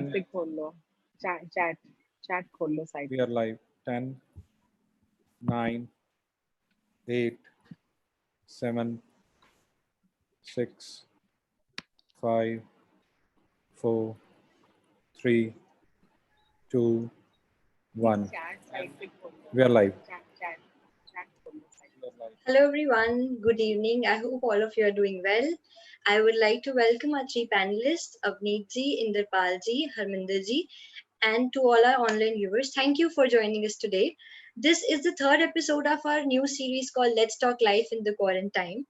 10. पे खोल लो chat खोल लो side We are live. 10, 9, 8, 7, 6, 5, 4, 3, 2, 1. chat side पे खोल लो We are live. chat खोल लो side We are live. Hello everyone, good evening. I hope all of you are doing well. I would like to welcome our three panelists, Avneet ji, Inderpal ji, Harminder ji, and to all our online viewers. Thank you for joining us today. This is the third episode of our new series called Let's Talk Life in the Quarantine,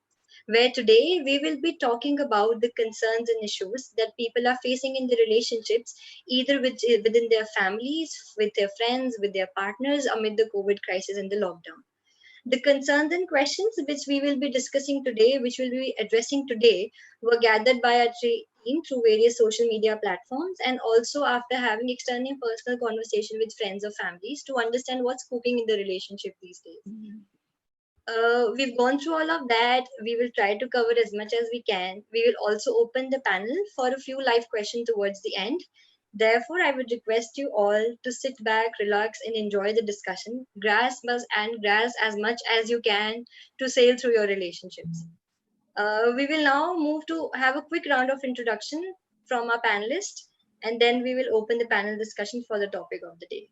where today we will be talking about the concerns and issues that people are facing in their relationships, either within their families, with their friends, with their partners, amid the COVID crisis and the lockdown. The concerns and questions which we will be discussing today, which we'll be addressing today, were gathered by our team through various social media platforms and also after having external personal conversation with friends or families to understand what's cooking in the relationship these days. We've gone through all of that. We will try to cover as much as we can. We will also open the panel for a few live questions towards the end. Therefore, I would request you all to sit back, relax, and enjoy the discussion. Grasp as much as you can to sail through your relationships. We will now move to have a quick round of introduction from our panelists, and then we will open the panel discussion for the topic of the day.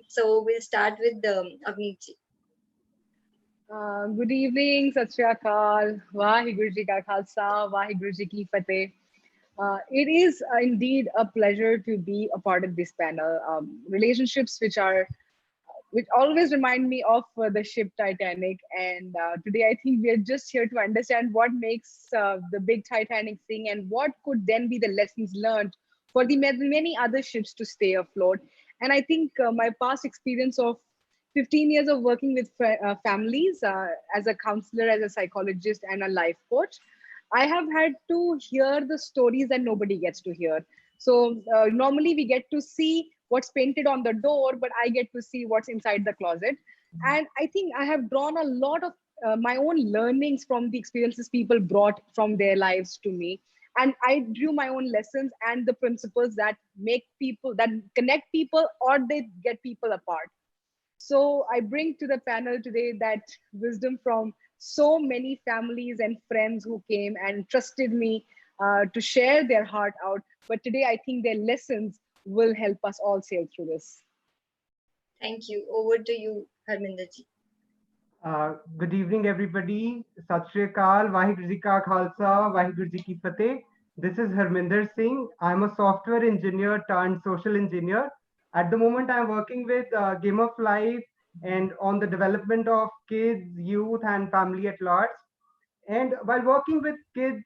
So we'll start with Avneet ji. Good evening, Sat Shri Akal, Vaheguru Ji Ka Khalsa, Vaheguru Ji Ki Fateh. It is indeed a pleasure to be a part of this panel. Relationships which always remind me of the ship Titanic. And today I think we are just here to understand what makes the big Titanic sing and what could then be the lessons learned for the many other ships to stay afloat. And I think my past experience of 15 years of working with families as a counselor, as a psychologist, and a life coach, I have had to hear the stories that nobody gets to hear. So normally we get to see what's painted on the door, but I get to see what's inside the closet. And I think I have drawn a lot of my own learnings from the experiences people brought from their lives to me. And I drew my own lessons and the principles that make people, that connect people or they get people apart. So I bring to the panel today that wisdom from so many families and friends who came and trusted me to share their heart out. But today I think their lessons will help us all sail through this. Thank you. Over to you, Harminder ji. Good evening, everybody. Sat Shri Akal, Vaheguru Ji Ka Khalsa, Vaheguru Ji Ki Fateh. This is Harminder Singh. I'm a software engineer turned social engineer. At the moment, I'm working with Game of Life and on the development of kids, youth, and family at large. And while working with kids,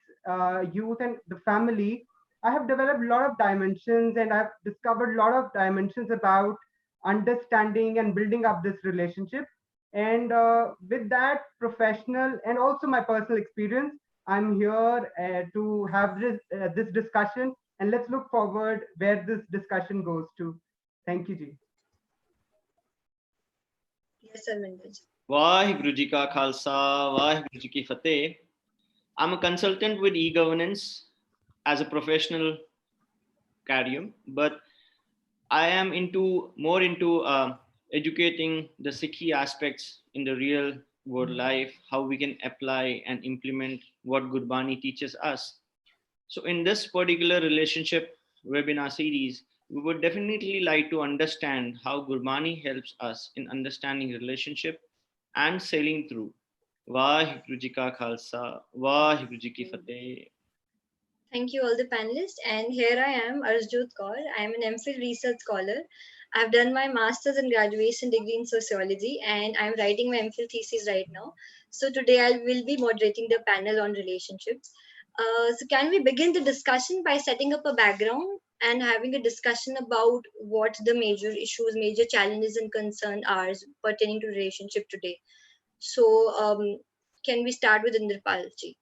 youth, and the family, I have developed a lot of dimensions and I've discovered a lot of dimensions about understanding and building up this relationship. And with that professional and also my personal experience, I'm here to have this discussion, and let's look forward where this discussion goes to. Thank you, Ji. Yes, Harminder ji. Vaheguru Ji Ka Khalsa, Vaheguru Ji Ki Fateh. I'm a consultant with e-governance as a professional career, but I am more into educating the Sikhi aspects in the real world life, how we can apply and implement what Gurbani teaches us. So in this particular relationship webinar series, we would definitely like to understand how Gurbani helps us in understanding relationship and sailing through. Vaheguru Ji Ka Khalsa, Vaheguru Ji Ki Fateh. Thank you, all the panelists. And here I am, Arjot Kaur. I am an MPhil research scholar. I've done my master's and graduation degree in sociology, and I'm writing my MPhil thesis right now. So today I will be moderating the panel on relationships. So can we begin the discussion by setting up a background and having a discussion about what the major issues, major challenges and concerns are pertaining to relationship today? So can we start with Inderpal ji?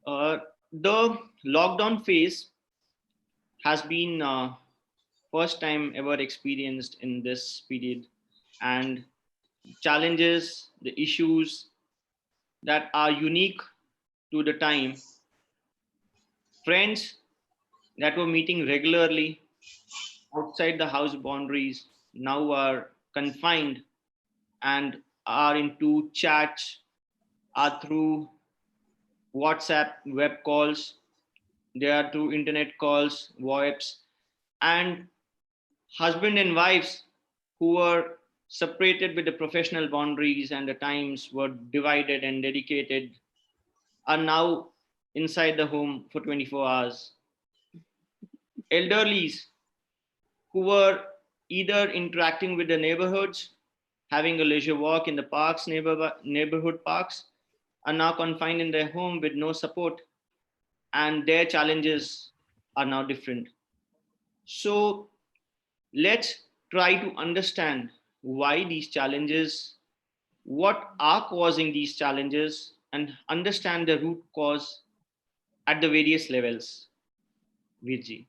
The lockdown phase has been first time ever experienced in this period, and challenges, the issues that are unique to the time. Friends that were meeting regularly outside the house boundaries now are confined and are into chats, are through WhatsApp web calls, they are through internet calls, VoIPs, and husband and wives who were separated with the professional boundaries and the times were divided and dedicated are now inside the home for 24 hours. Elderlies who were either interacting with the neighborhoods, having a leisure walk in the parks, neighborhood parks, are now confined in their home with no support, and their challenges are now different. So let's try to understand why these challenges, what are causing these challenges, and understand the root cause at the various levels. Virji.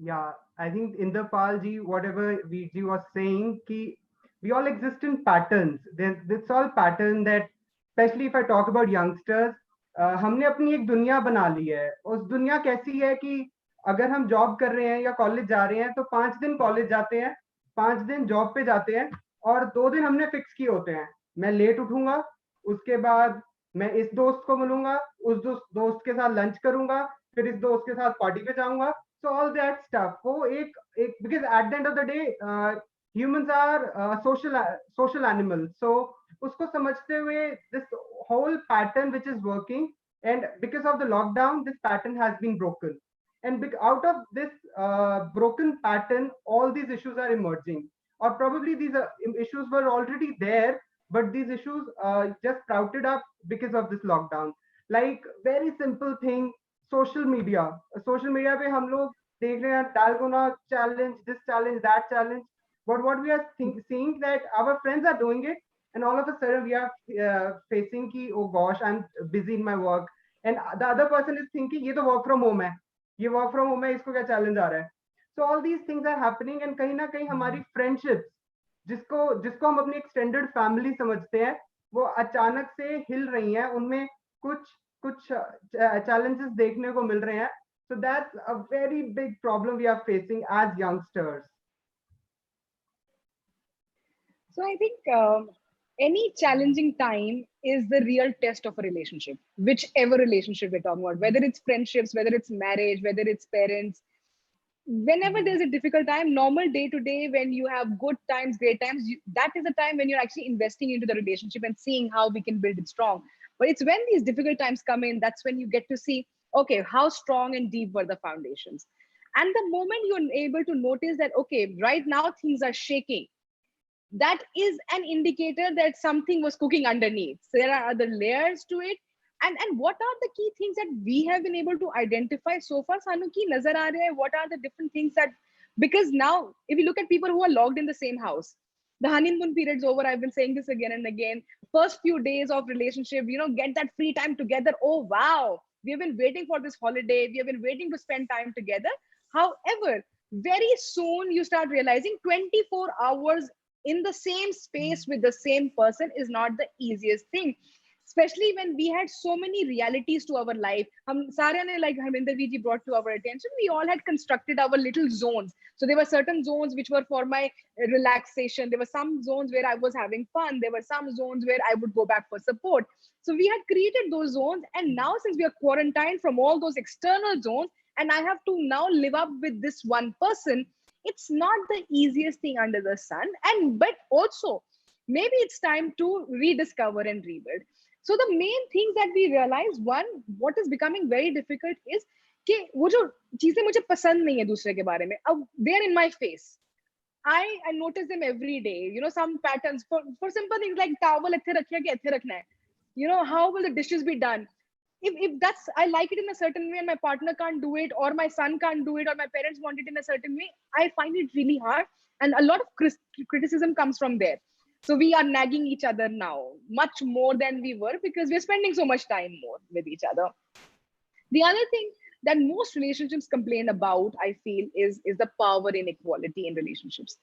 Yeah, I think Inderpal ji, whatever VG was saying, ki we all exist in patterns. This all pattern that, especially if I talk about youngsters, हमने अपनी एक दुनिया बना ली है. उस दुनिया कैसी है कि अगर हम जॉब कर रहे हैं या कॉलेज जा रहे हैं तो 5 दिन कॉलेज जाते हैं, 5 दिन जॉब पे जाते हैं और 2 दिन हमने फिक्स किए होते हैं. मैं लेट उठूंगा, उसके बाद मैं इस दोस्त को मिलूंगा, उस दोस्त के साथ लंच करूंगा, फिर इस दोस्त के साथ पार्टी पे जाऊंगा. So all that stuff, because at the end of the day, humans are social animals. So usko samajhte hue, this whole pattern which is working, and because of the lockdown, this pattern has been broken. And out of this broken pattern, all these issues are emerging. Or probably these issues were already there, but these issues just sprouted up because of this lockdown. Like very simple thing, social media पे हम लोग देख रहे हैं dalgona challenge, this challenge, that challenge, but what we are seeing that our friends are doing it, and all of a sudden we are facing ki oh gosh, I'm busy in my work, and the other person is thinking ये तो work from home है, ये work from home है, इसको क्या challenge आ रहा है. So all these things are happening, and कहीं ना कहीं हमारी friendships जिसको हम अपनी extended family समझते हैं, वो अचानक से हिल रही हैं, उनमें कुछ challenges देखने को मिल रहे हैं. So that's a very big problem we are facing as youngsters. So I think any challenging time is the real test of a relationship, whichever relationship we're talking about, whether it's friendships, whether it's marriage, whether it's parents. Whenever there's a difficult time, normal day to day, when you have good times, great times, that is the time when you're actually investing into the relationship and seeing how we can build it strong. But it's when these difficult times come in, that's when you get to see, okay, how strong and deep were the foundations. And the moment you're able to notice that, okay, right now things are shaking, that is an indicator that something was cooking underneath. So there are other layers to it. And what are the key things that we have been able to identify so far? Sanu ki nazar aa raha hai, what are the different things that, because now if you look at people who are locked in the same house, the honeymoon period's over. I've been saying this again and again. First few days of relationship, get that free time together. Oh, wow. We have been waiting for this holiday. We have been waiting to spend time together. However, very soon you start realizing 24 hours in the same space with the same person is not the easiest thing. Especially when we had so many realities to our life. Sarya ne, like Harminder ji brought to our attention, we all had constructed our little zones. So there were certain zones which were for my relaxation. There were some zones where I was having fun. There were some zones where I would go back for support. So we had created those zones. And now since we are quarantined from all those external zones, and I have to now live up with this one person, it's not the easiest thing under the sun. But also, maybe it's time to rediscover and rebuild. So the main things that we realize, one, what is becoming very difficult is कि वो जो चीजें मुझे पसंद नहीं है दूसरे के बारे में, अब they're in my face. I notice them every day. Some patterns for simple things like towel ऐथे रखिए कि ऐथे रखना है. How will the dishes be done? If that's, I like it in a certain way and my partner can't do it, or my son can't do it, or my parents want it in a certain way, I find it really hard. And a lot of criticism comes from there. So we are nagging each other now much more than we were because we're spending so much time more with each other. The other thing that most relationships complain about, I feel, is the power inequality in relationships.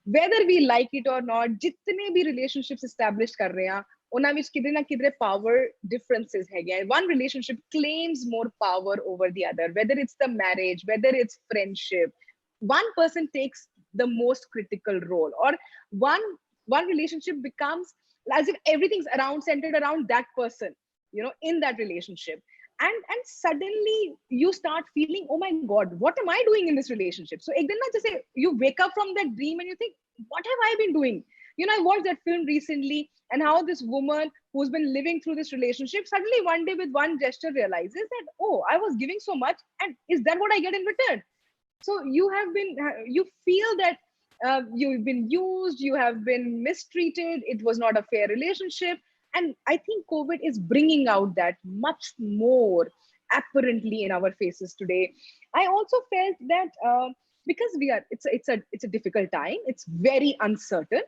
Whether we like it or not, jitne bhi relationships established kar rahe hain, ਉਹਨਾਂ ਵਿੱਚ ਕਿਧਰੇ ਨਾ ਕਿਧਰੇ power differences ਹੈਗੇ ਆ. One relationship claims more power over the other, whether it's the marriage, whether it's friendship. One person takes the most critical role, or one relationship becomes as if everything's centered around that person, you know, in that relationship. And suddenly you start feeling, oh my god, what am I doing in this relationship? So ek din na jaise you wake up from that dream and you think, what have I been doing? You know, I watched that film recently, and how this woman who's been living through this relationship suddenly one day with one gesture realizes that, oh, I was giving so much, and is that what I get in return? So you feel that you've been used, you have been mistreated, it was not a fair relationship. And I think COVID is bringing out that much more apparently in our faces today. I also felt that because it's a difficult time, it's very uncertain,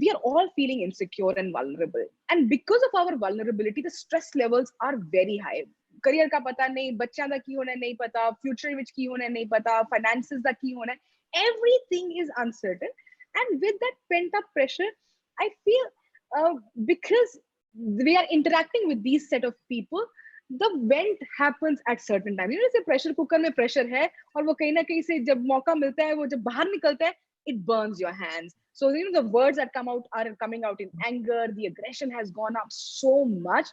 we are all feeling insecure and vulnerable. And because of our vulnerability, the stress levels are very high. Career ka pata nahi, bachyan da ki hona nahi pata, future vich ki hona nahi pata, finances da ki hona, everything is uncertain. And with that pent up pressure, I feel because we are interacting with these set of people, the vent happens at certain time. You know, जैसे pressure cooker में pressure है, और वो कहीं ना कहीं से जब मौका मिलता है, वो जब बाहर निकलता है, it burns your hands. So you know, the words that come out are coming out in anger. The aggression has gone up so much,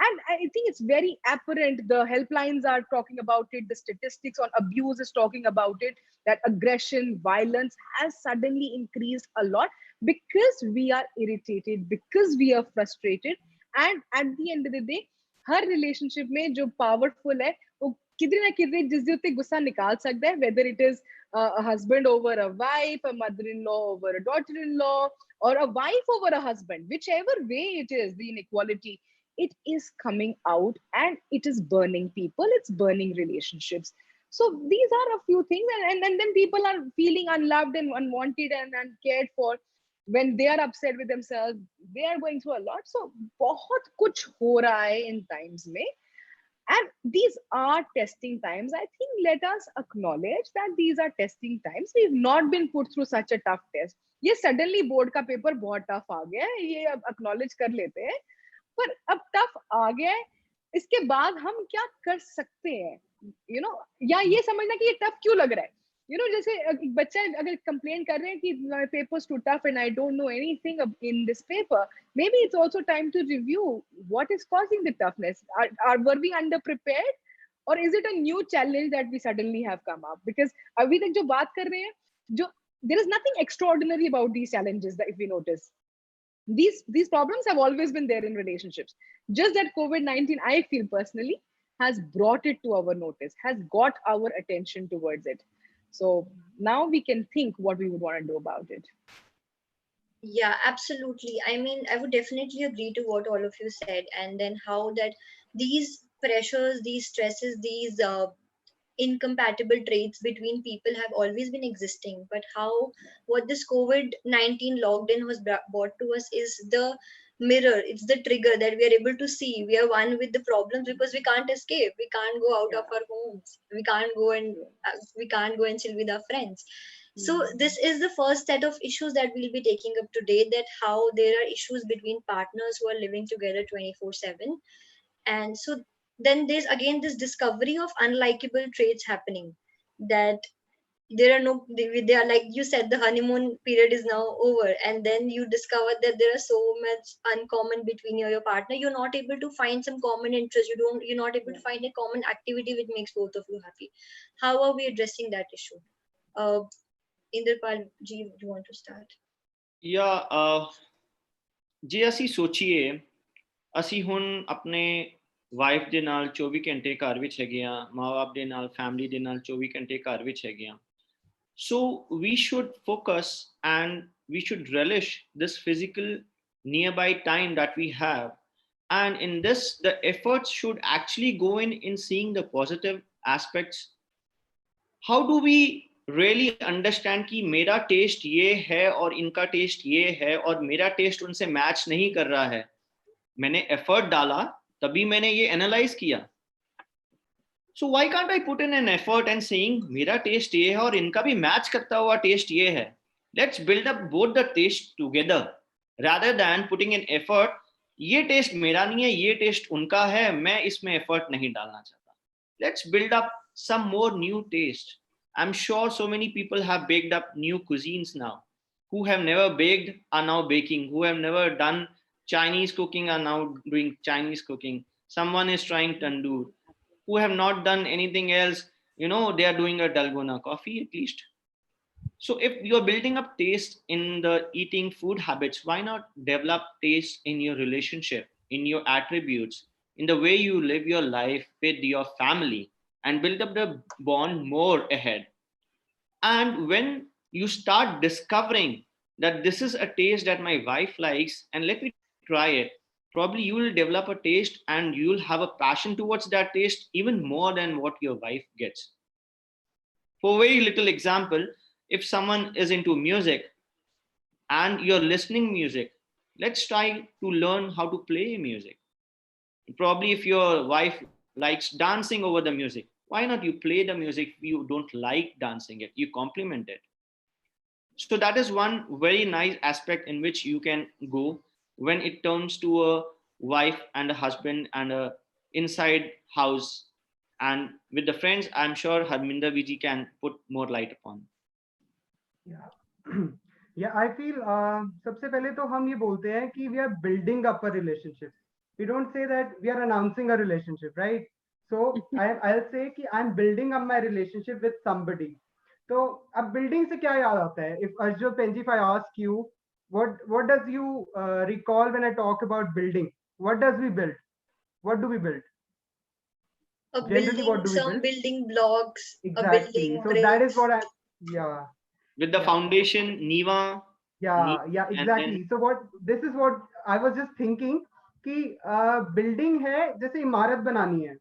and I think it's very apparent. The helplines are talking about it. The statistics on abuse is talking about it. That aggression, violence has suddenly increased a lot because we are irritated, because we are frustrated, and at the end of the day, her relationship में जो powerful है, वो किधरे ना किधरे जिससे उतने गुस्सा निकाल सकता है, whether it is a husband over a wife, a mother-in-law over a daughter-in-law, or a wife over a husband, whichever way it is, the inequality, it is coming out and it is burning people, it's burning relationships. So these are a few things, and then people are feeling unloved and unwanted and uncared for. When they are upset with themselves, they are going through a lot. So बहुत कुछ हो रहा है in times में. And these are testing times. I think let us acknowledge that these are testing times. We've not been put through such a tough test. ये suddenly board का paper बहुत tough आ गया है, ये अब acknowledge कर लेते हैं. पर अब tough आ गया है, इसके बाद हम क्या कर सकते हैं? You know, या ये समझना कि ये tough क्यों लग रहा है? You know, जैसे एक बच्चा अगर complain कर रहे हैं कि my paper is too tough and I don't know anything in this paper, maybe it's also time to review what is causing the toughness. Were we underprepared, or is it a new challenge that we suddenly have come up? Because अभी तक जो बात कर रहे हैं, जो there is nothing extraordinary about these challenges that if we notice. These problems have always been there in relationships. Just that COVID-19, I feel personally, has brought it to our notice, has got our attention towards it. So now we can think what we would want to do about it. Yeah, absolutely. I mean, I would definitely agree to what all of you said, and then how that these pressures, these stresses, these incompatible traits between people have always been existing, but how what this COVID-19 lockdown has brought to us is the mirror, it's the trigger that we are able to see we are one with the problems, because we can't escape, we can't go out of our homes, we can't go and chill with our friends. So this is the first set of issues that we'll be taking up today, that how there are issues between partners who are living together 24/7. And so then there's again this discovery of unlikable traits happening, that there are no, they are, like you said, the honeymoon period is now over, and then you discover that there are so much uncommon between you and your partner. You're not able to find some common interest, you're not able to find a common activity which makes both of you happy. How are we addressing that issue? Inderpal ji, do you want to start? Yeah, ਜੇ ਅਸੀਂ ਸੋਚੀਏ, ਅਸੀਂ ਹੁਣ ਆਪਣੇ wife ਦੇ ਨਾਲ 24 ਘੰਟੇ ਘਰ ਵਿੱਚ ਹੈਗੇ ਆ, ਮਾਂ-ਬਾਪ ਦੇ ਨਾਲ, ਫੈਮਿਲੀ ਦੇ ਨਾਲ 24 ਘੰਟੇ ਘਰ ਵਿੱਚ ਹੈਗੇ ਆ. So we should focus and we should relish this physical nearby time that we have. And in this, the efforts should actually go in seeing the positive aspects. How do we really understand कि मेरा test ये है और इनका test ये है और मेरा टेस्ट उनसे मैच नहीं कर रहा है? मैंने एफर्ट डाला, तभी मैंने ये एनालाइज किया. So why can't I put in an effort and saying मेरा टेस्ट ये है और इनका भी मैच करता हुआ टेस्ट ये है? Let's build up both the taste together rather than putting in effort. ये टेस्ट मेरा नहीं है, ये टेस्ट उनका है, मैं इसमें एफर्ट नहीं डालना चाहता. Let's build up some more new taste. I'm sure so many people have baked up new cuisines now. Who have never baked are now baking. Who have never done Chinese cooking are now doing Chinese cooking. Someone is trying tandoor. Who have not done anything else, they are doing a dalgona coffee at least. So if you're building up taste in the eating food habits, why not develop taste in your relationship, in your attributes, in the way you live your life with your family, and build up the bond more ahead? And when you start discovering that this is a taste that my wife likes and let me try it, probably you will develop a taste and you'll have a passion towards that taste even more than what your wife gets. For very little example, if someone is into music and you're listening music, let's try to learn how to play music. Probably if your wife likes dancing over the music, why not you play the music? If you don't like dancing it, you complement it. So that is one very nice aspect in which you can go when it turns to a wife and a husband and a inside house. And with the friends, I'm sure Harminder Viji can put more light upon. Yeah. Yeah, I feel सबसे पहले तो हम ये बोलते हैं कि we are building up a relationship. We don't say that we are announcing a relationship, right? So I'll say कि I'm building up my relationship with somebody. तो अब building से क्या याद आता है? If Arjun Penji, if I ask you, what does you recall when I talk about building? What does we build? What do we build? Generally, what do we some build? building blocks, a Exactly. building So that is bricks. what yeah. With the Yeah. foundation, Niva. Yeah, yeah, and exactly. So this is what I was just thinking कि building है जैसे इमारत बनानी है.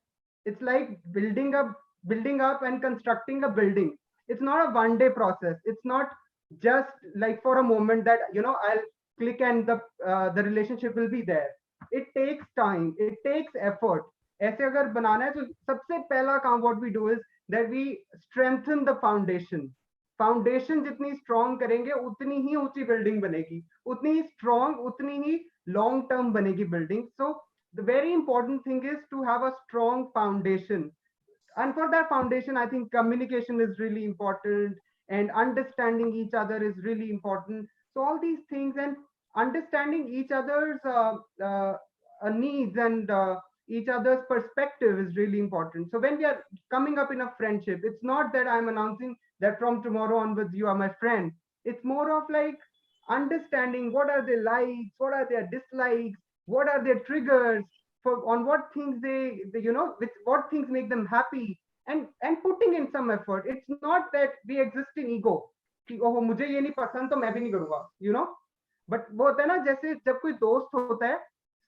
It's like building up and constructing a building. It's not a one day process. It's not just like for a moment that I'll click and the relationship will be there. It takes time. It takes effort. ऐसे अगर बनाना है तो सबसे पहला काम what we do is that we strengthen the foundation. Foundation जितनी strong करेंगे उतनी ही ऊंची बिल्डिंग बनेगी, उतनी ही स्ट्रॉन्ग, उतनी ही लॉन्ग टर्म बनेगी building. So the very important thing is to have a strong foundation. And for that foundation, I think communication is really important and understanding each other is really important. So all these things and understanding each other's needs and each other's perspective is really important. So when we are coming up in a friendship, it's not that I'm announcing that from tomorrow onwards you are my friend. It's more of like understanding what are their likes, what are their dislikes, what are their triggers, for on what things they with what things make them happy, and putting in some effort. It's not that we exist in ego कि ओहो मुझे ये नहीं पसंद तो मैं भी नहीं करूंगा. बट वो होता है ना, जैसे जब कोई दोस्त होता है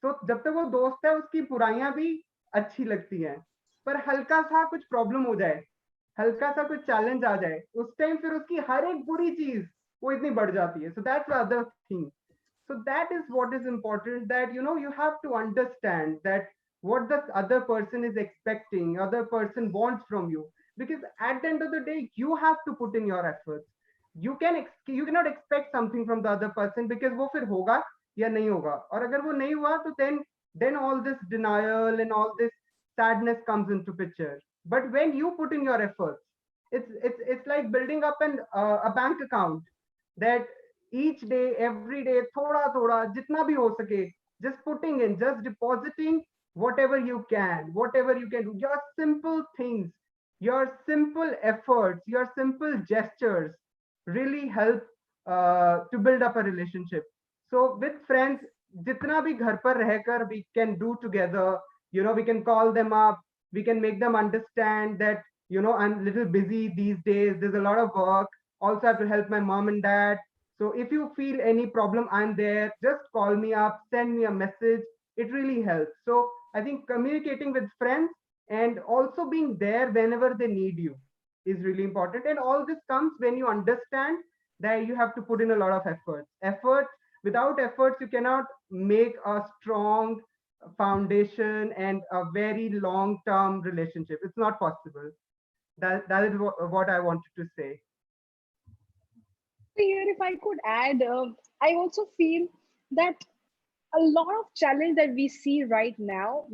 तो जब तक वो दोस्त है उसकी बुराइयां भी अच्छी लगती हैं, पर हल्का सा कुछ प्रॉब्लम हो जाए, हल्का सा कुछ चैलेंज आ जाए, उस टाइम फिर उसकी हर एक बुरी चीज वो इतनी बढ़ जाती है. So that's the other thing. So that is what is important, that you have to understand that what the other person is expecting, other person wants from you, because at the end of the day you have to put in your efforts. You cannot expect something from the other person because वो फिर होगा या नहीं होगा, और अगर वो नहीं हुआ तो then all this denial and all this sadness comes into picture. But when you put in your efforts, it's like building up a bank account, that each day, every day, thoda thoda, jitna bhi ho sake, just putting in, just depositing whatever you can do. Your simple things, your simple efforts, your simple gestures really help to build up a relationship. So with friends, jitna bhi ghar par rehkar we can do together, we can call them up, we can make them understand that I'm a little busy these days, there's a lot of work, also I have to help my mom and dad. So if you feel any problem, I'm there. Just call me up, send me a message. It really helps. So I think communicating with friends and also being there whenever they need you is really important. And all this comes when you understand that you have to put in a lot of efforts. Without efforts, you cannot make a strong foundation and a very long-term relationship. It's not possible. That is what I wanted to say. Here, if I could add, I also feel that a lot of challenge that we see right now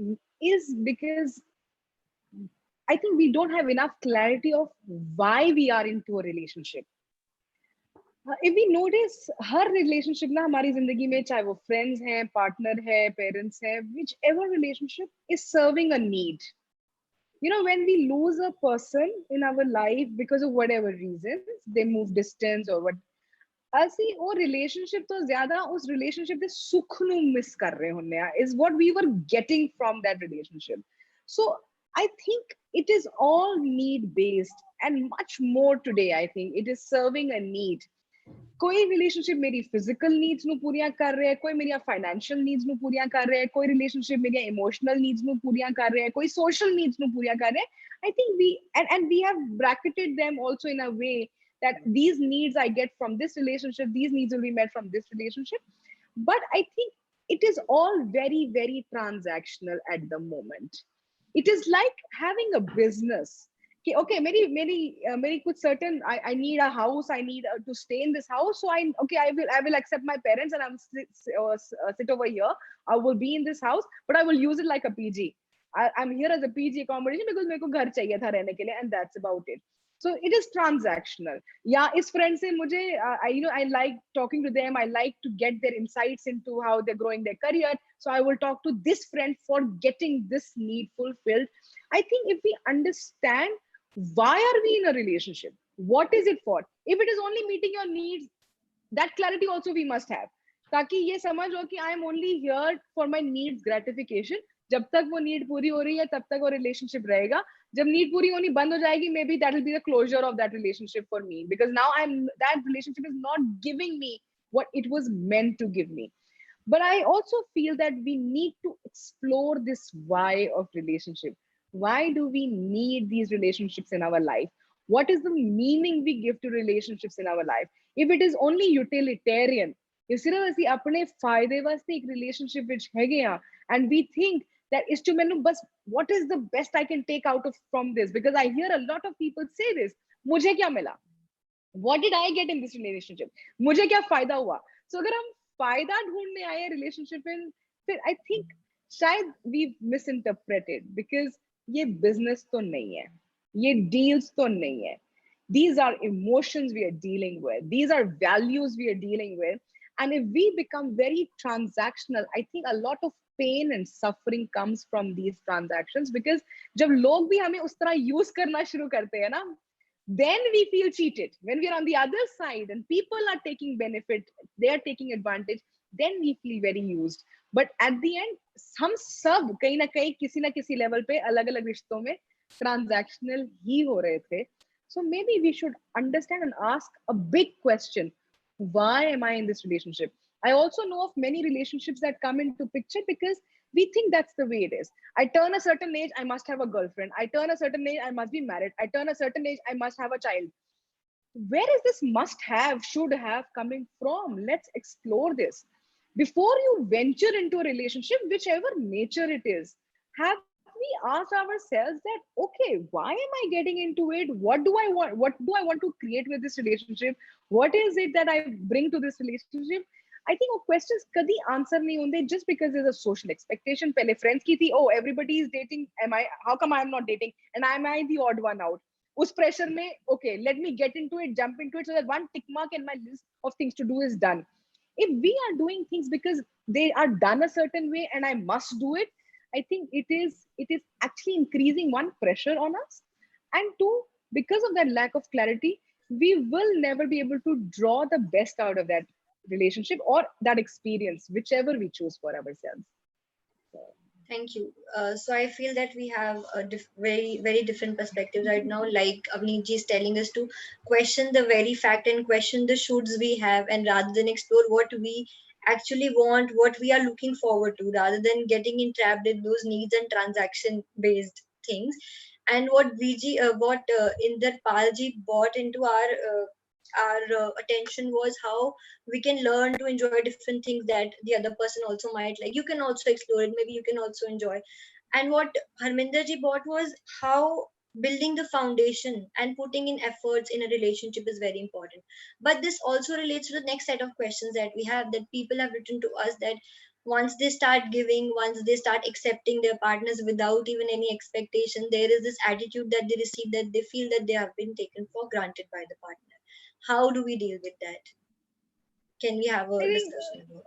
is because I think we don't have enough clarity of why we are into a relationship. If we notice, her relationship ना हमारी जिंदगी में, चाहे वो friends हैं, partner है, parents है, whichever relationship is serving a need. You know, when we lose a person in our life because of whatever reasons, they move distance or what, ਅਸੀਂ ਉਹ relationship ਤੋਂ ਜ਼ਿਆਦਾ ਉਸ relationship ਦੇ ਸੁੱਖ ਨੂੰ miss ਕਰ ਰਹੇ ਹੁੰਦੇ ਆ, is what we were getting from that relationship. So I think it is all need based, and much more today I think it is serving a need. कोई रिलेशनशिप मेरी फिजिकल नीड्स ਨੂੰ ਪੂਰੀਆਂ ਕਰ ਰਿਹਾ ਹੈ, ਕੋਈ ਮੇਰੀਆਂ ਫਾਈਨੈਂਸ਼ੀਅਲ ਨੀड्स ਨੂੰ ਪੂਰੀਆਂ ਕਰ ਰਿਹਾ ਹੈ, ਕੋਈ ਰਿਲੇਸ਼ਨशिप ਮੇਰੀਆਂ ਇਮੋਸ਼ਨਲ ਨੀड्स ਨੂੰ ਪੂਰੀਆਂ ਕਰ ਰਿਹਾ ਹੈ, ਕੋਈ ਸੋਸ਼ਲ ਨੀड्स ਨੂੰ ਪੂਰੀਆਂ ਕਰ ਰਿਹਾ ਹੈ. I think we and we have bracketed them also in a way that these needs I get from this relationship, these needs will be met from this relationship. But I think it is all very, very transactional at the moment. It is like having a business. Okay, maybe कुछ certain I need a house, I need to stay in this house, so I will accept my parents and I'll sit over here. I will be in this house, but I will use it like a PG. I'm here as a PG accommodation because मेरे को घर चाहिए था रहने के लिए, and that's about it. So it is transactional. Yeah, इस friend से मुझे I like talking to them. I like to get their insights into how they're growing their career. So I will talk to this friend for getting this need fulfilled. I think if we understand why are we in a relationship, what is it for, if it is only meeting your needs, that clarity also we must have, ताकि ये समझ लो कि I am only here for my needs gratification. जब तक वो need पूरी हो रही है तब तक वो रिलेशनशिप रहेगा. जब नीड पूरी होनी बंद हो जाएगी, maybe that will be the closure of that relationship for me, because now that relationship is not giving me what it was meant to give me. But I also feel that we need to explore this why of relationship. Why do we need these relationships in our life? What is the meaning we give to relationships in our life? If it is only utilitarian, if सिर्फ ਅਸੀਂ अपने फायदे वास्ते एक relationship ਵਿੱਚ ਹੈਗੇ ਆ, and we think that is to ਮੈਨੂੰ बस what is the best I can take out of from this, because I hear a lot of people say this, मुझे क्या मिला, what did I get in this relationship, मुझे क्या फायदा हुआ. So अगर हम फायदा ढूंढने आए relationship में, फिर I think शायद we've misinterpreted, because ये business तो नहीं है, ये deals तो नहीं है. These are emotions we are dealing with. These are values we are dealing with. And if we become very transactional, I think a lot of pain and suffering comes from these transactions, because जब लोग भी हमें उस तरह use करना शुरू करते हैं ना, then we feel cheated. When we are on the other side and people are taking benefit, they are taking advantage, then we feel very used. But at the end, हम सब कहीं ना किसी level पे अलग अलग रिश्तों में transactional ही हो रहे थे. So maybe we should understand and ask a big question. Why am I in this relationship? I also know of many relationships that come into picture because we think that's the way it is. I turn a certain age, I must have a girlfriend. I turn a certain age, I must be married. I turn a certain age, I must have a child. Where is this must have, should have coming from? Let's explore this. Before you venture into a relationship, whichever nature it is, have we asked ourselves that, okay, why am I getting into it? What do I want? What do I want to create with this relationship? What is it that I bring to this relationship? I think वो questions कभी answer नहीं होंगे just because there's a social expectation. पहले friends की थी, oh, everybody is dating. How come I am not dating? And am I the odd one out? उस pressure में, okay, let me get into it, jump into it, so that one tick mark in my list of things to do is done. If we are doing things because they are done a certain way and I must do it, I think it is actually increasing one pressure on us, and two, because of that lack of clarity, we will never be able to draw the best out of that relationship or that experience, whichever we choose for ourselves. Thank you. So I feel that we have a very, very different perspectives right now. Like Avneet is telling us to question the very fact and question the shoulds we have, and rather than explore what we actually want, what we are looking forward to, rather than getting entrapped in those needs and transaction-based things. And what Inder Palji brought into our attention was how we can learn to enjoy different things that the other person also might like. You can also explore it, maybe you can also enjoy. And what Harminder ji brought was how building the foundation and putting in efforts in a relationship is very important. But this also relates to the next set of questions that we have, that people have written to us, that once they start giving, once they start accepting their partners without even any expectation, there is this attitude that they receive that they feel that they have been taken for granted by the partner. How do we deal with that? Can we have a I think discussion about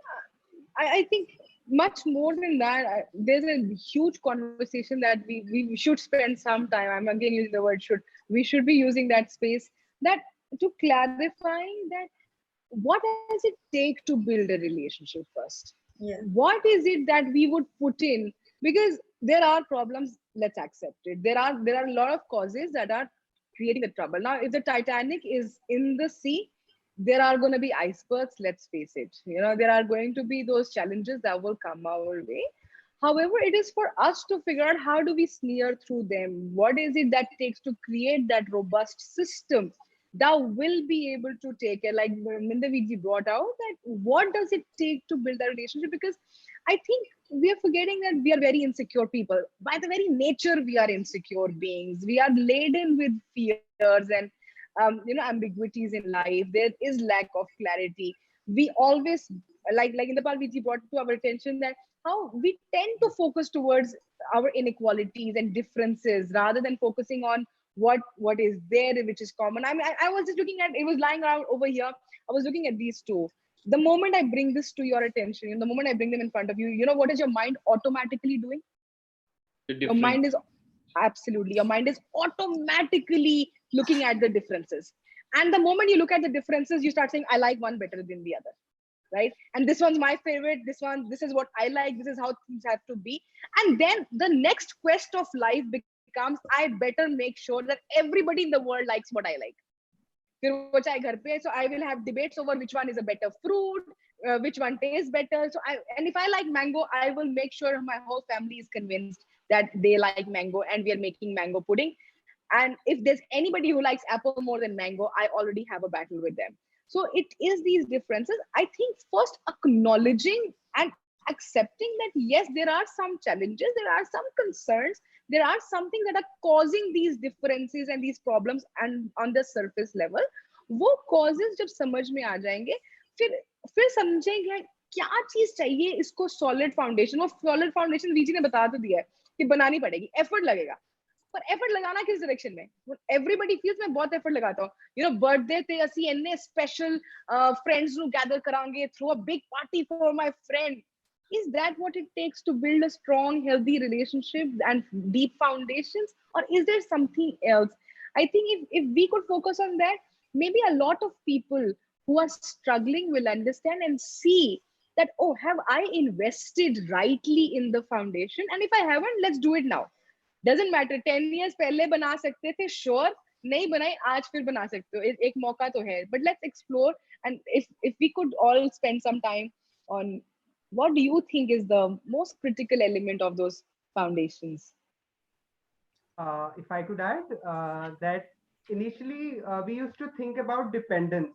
I think much more than that, there's a huge conversation that we should spend some time. I'm again using the word should. We should be using that space that to clarifying that what does it take to build a relationship first? Yeah. What is it that we would put in? Because there are problems, let's accept it. There are a lot of causes that are creating the trouble. Now, if the Titanic is in the sea, there are going to be icebergs, let's face it. There are going to be those challenges that will come our way. However, it is for us to figure out how do we sneer through them. What is it that takes to create that robust system that will be able to take care, like Mindaviji brought out, that what does it take to build a relationship? Because I think we are forgetting that we are very insecure people. By the very nature, we are insecure beings. We are laden with fears and ambiguities in life. There is lack of clarity. We always, like in the Palviji brought to our attention, that how we tend to focus towards our inequalities and differences rather than focusing on what is there, which is common. I mean, I was just looking at, it was lying around over here. I was looking at these two. The moment I bring this to your attention, the moment I bring them in front of you, what is your mind automatically doing? Your mind is automatically looking at the differences. And the moment you look at the differences, you start saying, I like one better than the other. Right? And this one's my favorite. This is what I like. This is how things have to be. And then the next quest of life becomes, I better make sure that everybody in the world likes what I like. So I will have debates over which one is a better fruit, which one tastes better. And if I like mango, I will make sure my whole family is convinced that they like mango, and we are making mango pudding. And if there's anybody who likes apple more than mango, I already have a battle with them. So it is these differences. I think first acknowledging and accepting that yes, there are some challenges, there are some concerns, there are something that are causing these differences and these problems, and on the surface level, वो causes जब समझ में आ जाएंगे, फिर समझेंगे क्या चीज चाहिए इसको solid foundation. वो solid foundation वीजी ने बता तो दिया है कि बनानी पड़ेगी, effort लगेगा. पर एफर्ट लगाना किस डायरेक्शन में? एवरीबॉडी फील्स मैं बहुत एफर्ट लगाता हूं. बर्थडे ते ਅਸੀਂ ਇੰਨੇ ਸਪੈਸ਼ਲ फ्रेंड्स ਨੂੰ ਗੈਦਰ ਕਰਾਂਗੇ, throw a big party for my friend. Is that what it takes to build a strong, healthy relationship and deep foundations, or is there something else? I think if we could focus on that, maybe a lot of people who are struggling will understand and see that, oh, have I invested rightly in the foundation? And if I haven't, let's do it now. Doesn't matter, 10 years पहले बना सकते थे, sure. नहीं बनाई, आज फिर बना सकते हो, एक मौका तो है. But let's explore, and if we could all spend some time on what do you think is the most critical element of those foundations? If I could add that initially we used to think about dependence.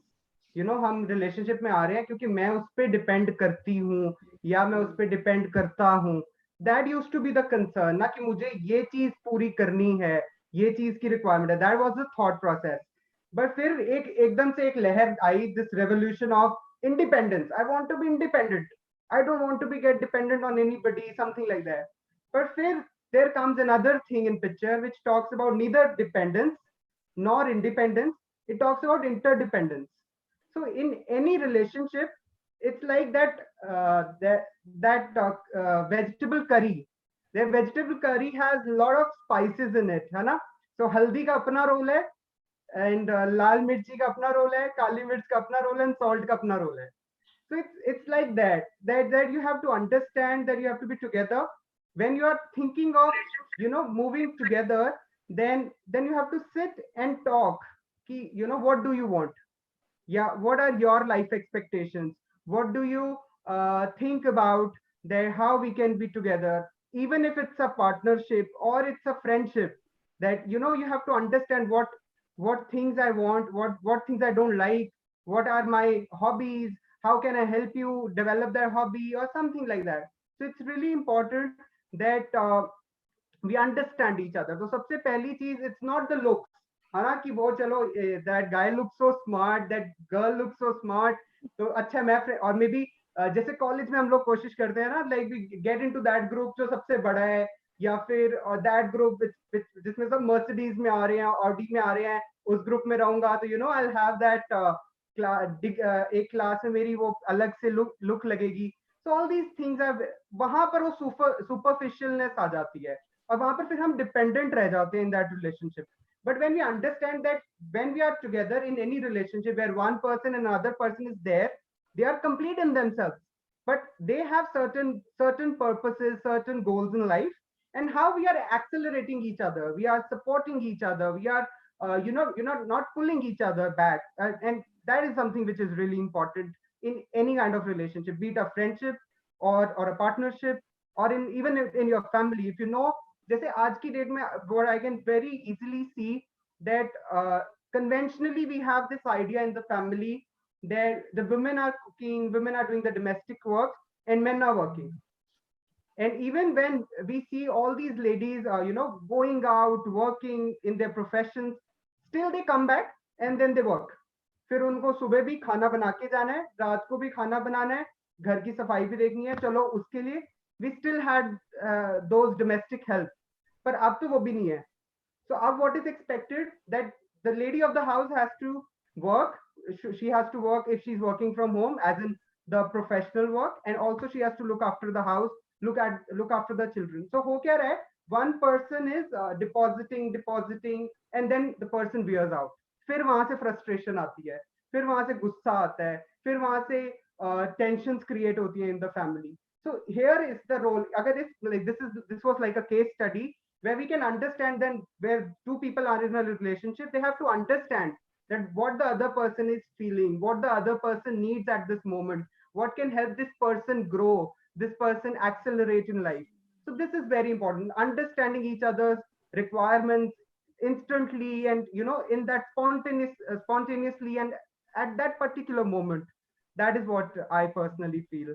हम relationship में आ रहे हैं क्योंकि मैं उस पे depend करती हूँ या मैं उस पे depend करता हूँ. That used to be the concern, ना कि मुझे ये चीज पूरी करनी है, ये चीज की requirement है. That was the thought process. But फिर एकदम से एक लहर आई, this revolution of independence. I want to be independent. I don't want to be get dependent on anybody, something like that. But फिर there comes another thing in picture which talks about neither dependence nor independence. It talks about interdependence. So in any relationship, it's like that vegetable curry. The vegetable curry has a lot of spices in it, है ना? So haldi का अपना role है, and लाल मिर्ची का अपना role है, काली मिर्च का अपना रोल है, and salt का अपना रोल है. So it's like that you have to understand that you have to be together. When you are thinking of moving together, then you have to sit and talk. Ki, what do you want? Yeah, what are your life expectations? What do you think about that, how we can be together, even if it's a partnership or it's a friendship, that you have to understand what things I want, what things I don't like, what are my hobbies, how can I help you develop that hobby or something like that. So it's really important that we understand each other. So सबसे पहली चीज, it's not the looks, है ना, कि वो चलो that guy looks so smart, that girl looks so smart, तो अच्छा मैं, or maybe जैसे कॉलेज में हम लोग कोशिश करते हैं ना, like we get into that group जो सबसे बड़ा है, या फिर दैट ग्रुप जिसमें सब मर्सिडीज में आ रहे हैं, ऑडी में आ रहे हैं, उस ग्रुप में रहूंगा तो you know I have that एक क्लास में मेरी वो अलग से लुक लगेगी. So all these things are, वहां पर वो सुपरफिशियलनेस आ जाती है, और वहां पर फिर हम डिपेंडेंट रह जाते हैं in that relationship. But when we understand that when we are together in any relationship where one person and another person is there, they are complete in themselves, but they have certain purposes, certain goals in life, and how we are accelerating each other, we are supporting each other, we are not pulling each other back, and that is something which is really important in any kind of relationship, be it a friendship or a partnership, or even in your family. If you know, जैसे आज की date में what I can very easily see that conventionally we have this idea in the family that the women are cooking, women are doing the domestic work, and men are working. And even when we see all these ladies going out working in their professions, still they come back and then they work. फिर उनको सुबह भी खाना बना के जाना है, रात को भी खाना बनाना है, घर की सफाई भी देखनी है, चलो उसके लिए we still had those domestic help. पर अब तो वो भी नहीं है. So अब what is expected, that the lady of the house has to work. She has to work if she's working from home, as in the professional work, and also she has to look after the house, look after the children. So हो क्या रहा है, one person is depositing, and then the person wears out. फिर वहां से frustration आती है, फिर वहां से गुस्सा आता है, फिर वहां से tensions create होती हैं in the family. So here is the role. Agar this was like a case study where we can understand, then where two people are in a relationship, they have to understand that what the other person is feeling, what the other person needs at this moment, what can help this person grow, this person accelerate in life. So this is very important, understanding each other's requirements instantly, and in that spontaneously, and at that particular moment. That is what I personally feel.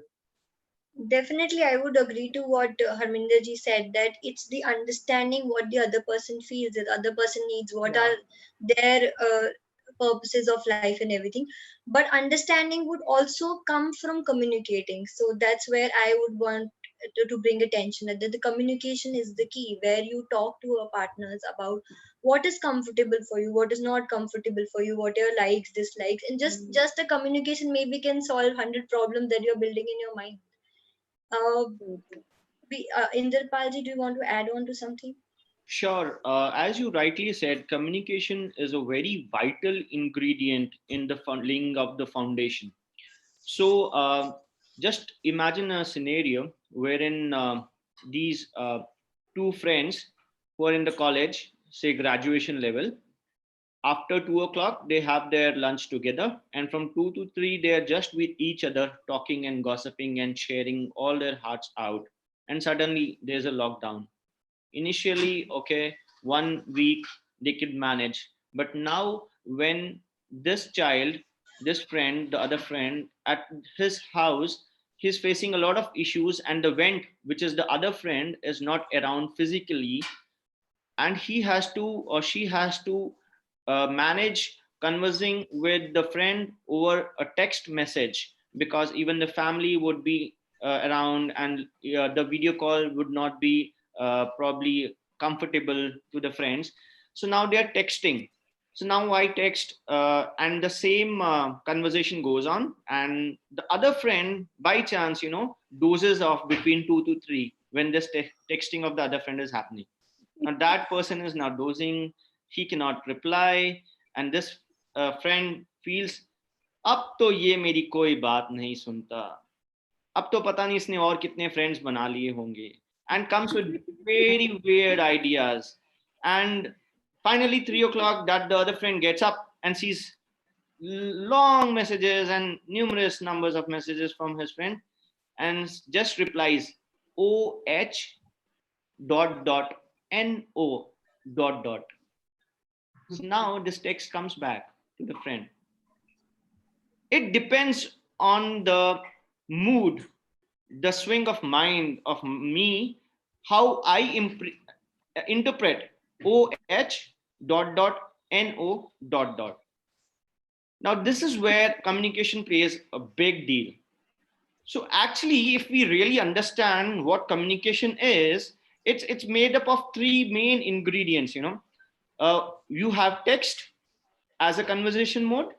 Definitely, I would agree to what Harminder ji said, that it's the understanding what the other person feels, the other person needs, what Yeah. are their purposes of life and everything. But understanding would also come from communicating. So that's where I would want to bring attention that the communication is the key, where you talk to your partners about what is comfortable for you, what is not comfortable for you, what are your likes, dislikes, and just the communication maybe can solve 100 problems that you're building in your mind. Inderpal ji, do you want to add on to something? Sure. As you rightly said, communication is a very vital ingredient in the laying of the foundation. So just imagine a scenario wherein these two friends who are in the college, say graduation level, after 2 o'clock, they have their lunch together. And from 2 to 3, they are just with each other, talking and gossiping and sharing all their hearts out. And suddenly there's a lockdown. Initially, okay, 1 week they could manage. But now, when this child, this friend, the other friend at his house, he's facing a lot of issues, and the vent, which is the other friend, is not around physically, and he has to or she has to manage conversing with the friend over a text message, because even the family would be around, and the video call would not be probably comfortable to the friends. So now they are texting. So now I text, and the same conversation goes on, and the other friend by chance dozes off between 2 to 3 when this texting of the other friend is happening. Now that person is now dozing, he cannot reply, and this friend feels, अब तो ये मेरी कोई बात नहीं सुनता, अब तो पता नहीं इसने और कितने friends बना लिए होंगे, and comes with very weird ideas. And finally 3 o'clock, that the other friend gets up and sees long messages and numerous numbers of messages from his friend, and just replies, OH dot dot NO dot dot. So now this text comes back to the friend. It depends on the mood, the swing of mind of me, how I interpret OH dot dot NO dot dot. Now this is where communication plays a big deal. So actually, if we really understand what communication is, it's made up of three main ingredients. You have text as a conversation mode,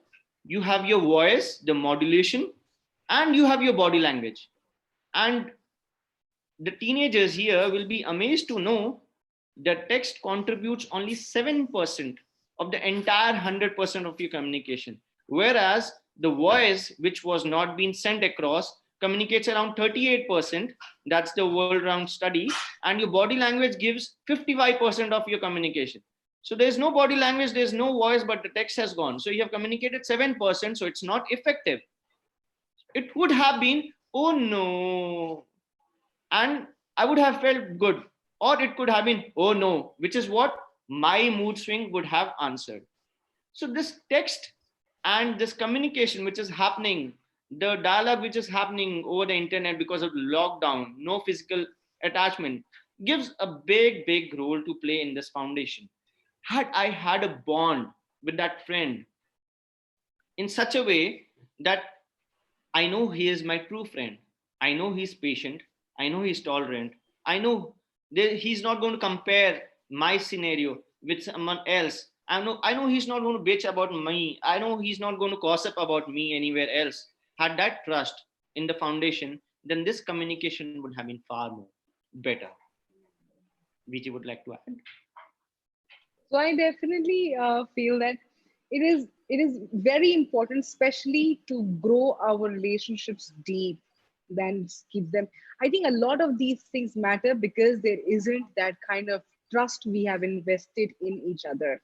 you have your voice, the modulation, and you have your body language. And the teenagers here will be amazed to know that text contributes only 7% of the entire 100% of your communication, whereas the voice, which was not being sent across, communicates around 38%. That's the world round study. And your body language gives 55% of your communication. So there's no body language, there's no voice, but the text has gone. So you have communicated 7%, so it's not effective. It would have been, oh no, and I would have felt good. Or it could have been, oh no, which is what my mood swing would have answered. So this text and this communication which is happening, the dialogue which is happening over the internet because of lockdown, no physical attachment, gives a big, big role to play in this foundation. Had I had a bond with that friend in such a way that I know he is my true friend, I know he's patient, I know he's tolerant, I know he's not going to compare my scenario with someone else. I know he's not going to bitch about me. I know he's not going to gossip about me anywhere else. Had that trust in the foundation, then this communication would have been far more better. VG would like to add. So I definitely feel that it is very important, especially to grow our relationships deep, than keep them. I think a lot of these things matter because there isn't that kind of trust we have invested in each other.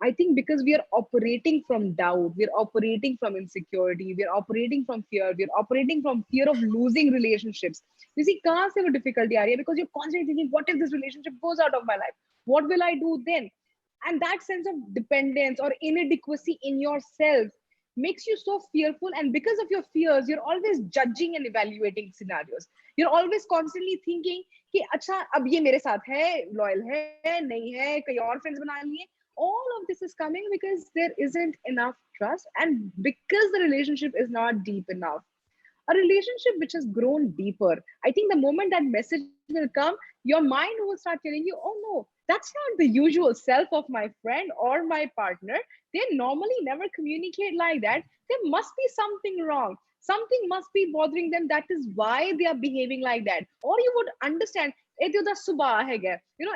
I think because we are operating from doubt, we're operating from insecurity, we're operating from fear, we're operating from fear of losing relationships. You see, kahan se wo difficulty aa rahi hai? Because you're constantly thinking, what if this relationship goes out of my life? What will I do then? And that sense of dependence or inadequacy in yourself makes you so fearful. And because of your fears, you're always judging and evaluating scenarios. You're always constantly thinking कि अच्छा अब ये मेरे साथ है, loyal है, नहीं है, कई और friends बना लिए. All of this is coming because there isn't enough trust and because the relationship is not deep enough. A relationship which has grown deeper, I think the moment that message will come, your mind will start telling you, oh no, that's not the usual self of my friend or my partner. They normally never communicate like that. There must be something wrong. Something must be bothering them. That is why they are behaving like that. Or you would understand, ਇਹ ਉਹਦਾ ਸੁਭਾਅ ਹੈਗਾ, you know,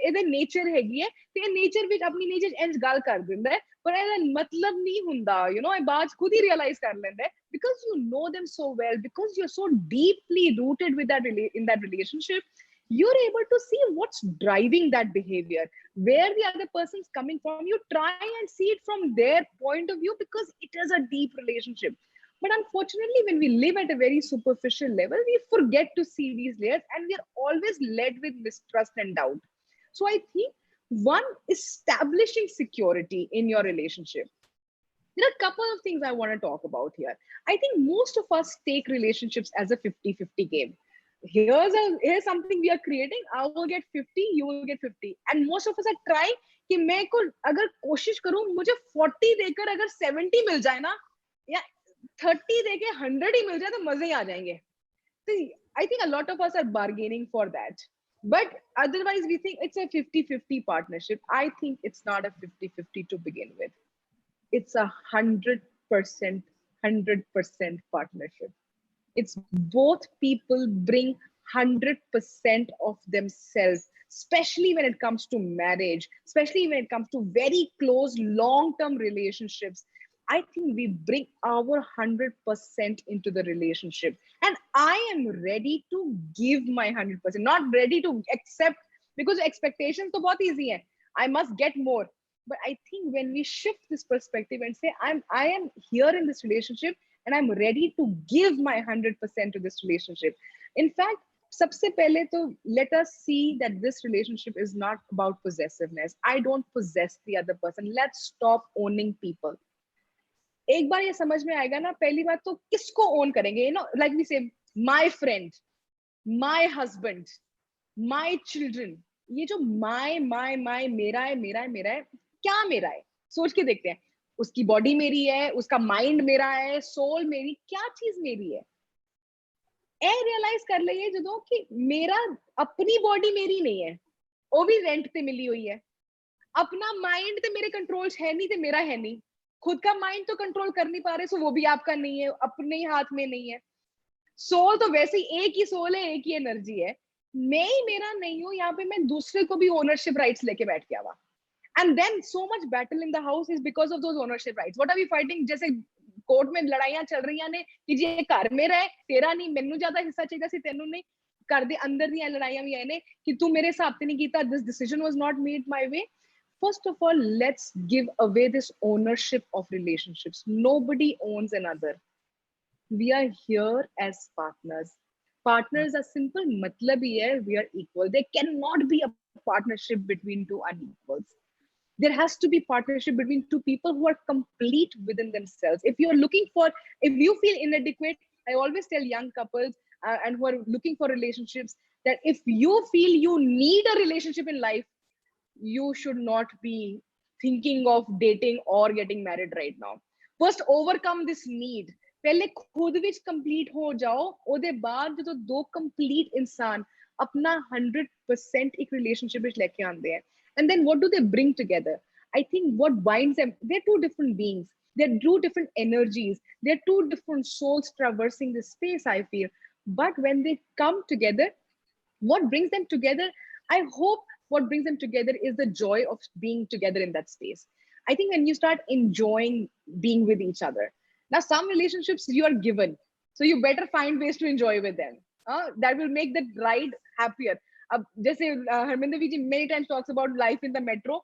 ਇਹਦੇ nature ਹੈਗੀ ਹੈ ਤੇ ਇਹ nature ਵਿੱਚ ਆਪਣੀ nature ਇੰਜ ਗੱਲ ਕਰ ਦਿੰਦਾ ਹੈ, ਪਰ ਇਹਦਾ ਮਤਲਬ ਨਹੀਂ ਹੁੰਦਾ, you know, ਇਹ ਬਾਅਦ ਖੁਦ ਹੀ realize ਕਰ ਲੈਂਦਾ ਹੈ because you know them so well, because you're so deeply rooted with that in that relationship. You're able to see what's driving that behavior, where the other person's coming from. You try and see it from their point of view because it is a deep relationship. But unfortunately, when we live at a very superficial level, we forget to see these layers and we are always led with mistrust and doubt. So I think one, establishing security in your relationship. There are a couple of things I want to talk about here. I think most of us take relationships as a 50-50 game. Here's something we are creating. I will get 50, you will get 50. And most of us are trying कि मैं को अगर कोशिश करूं मुझे 40 देकर अगर 70 मिल जाए ना, या 30 देके 100 ही मिल जाए तो मजे ही आ जाएंगे. See, I think a lot of us are bargaining for that. But otherwise, we think it's a 50-50 partnership. I think it's not a 50-50 to begin with. It's a 100% partnership. It's both people bring 100% of themselves, especially when it comes to marriage, especially when it comes to very close long-term relationships. I think we bring our 100% into the relationship. And I am ready to give my 100%, not ready to accept, because expectations are very easy. I must get more. But I think when we shift this perspective and say, I am here in this relationship and I'm ready to give my 100% to this relationship. In fact, sabse pehle to let us see that this relationship is not about possessiveness. I don't possess the other person. Let's stop owning people. एक बार ये समझ में आएगा ना, पहली बात तो किसको ओन करेंगे, you know, like we say, my friend, my husband, my children. ये जो my मेरा है, क्या मेरा है, सोच के देखते हैं. उसकी बॉडी मेरी है, उसका माइंड मेरा है, सोल मेरी, क्या चीज मेरी है. ए रियलाइज कर लइए ਜਦੋਂ ਕਿ ਮੇਰਾ ਆਪਣੀ ਬੋਡੀ ਮੇਰੀ ਨਹੀਂ ਹੈ, ਉਹ ਵੀ ਰੈਂਟ ਤੇ ਮਿਲੀ ਹੋਈ ਹੈ। अपना माइंड तो मेरे कंट्रोल है नहीं, तो मेरा है नहीं। खुद का माइंड तो कंट्रोल कर नहीं पा रहे, सो वो भी आपका नहीं है, अपने ही हाथ में नहीं है। सोल तो वैसे ही एक ही सोल है, एक ही एनर्जी है। मैं ही मेरा नहीं हूँ, यहाँ पे मैं दूसरे को भी ओनरशिप राइट्स लेके बैठ गया हुआ। And then so much battle in the house is because of those ownership rights. What are we fighting? जैसे कोर्ट में लड़ाइयां चल रही ने कि जी ये घर मेरा है, तेरा नहीं, मैनू ज्यादा हिस्सा चाहिए सी, तेनू नहीं। घर दे अंदर दी लड़ाइयां भी ने कि तू मेरे हिसाब से नहीं कीता, this decision was not made my way. First of all, let's give away this ownership of relationships. Nobody owns another. We are here as partners. Partners are simple. Matlab hi hai, we are equal. There cannot be a partnership between two unequals. There has to be partnership between two people who are complete within themselves. If you're looking for, if you feel inadequate, I always tell young couples and who are looking for relationships that if you feel you need a relationship in life, you should not be thinking of dating or getting married right now. First overcome this need. पहले खुद विच complete हो जाओ, ओदे बाद जो दो complete इंसान अपना 100% एक relationship विच लेके आंदे हैं, and then what do they bring together? I think what binds them, they're two different beings, they're two different energies, they're two different souls traversing this space, I feel. But when they come together, what brings them together? I hope what brings them together is the joy of being together in that space. I think when you start enjoying being with each other. Now, some relationships you are given, so you better find ways to enjoy with them. That will make the ride happier. Just Harminder ji many times talks about life in the metro.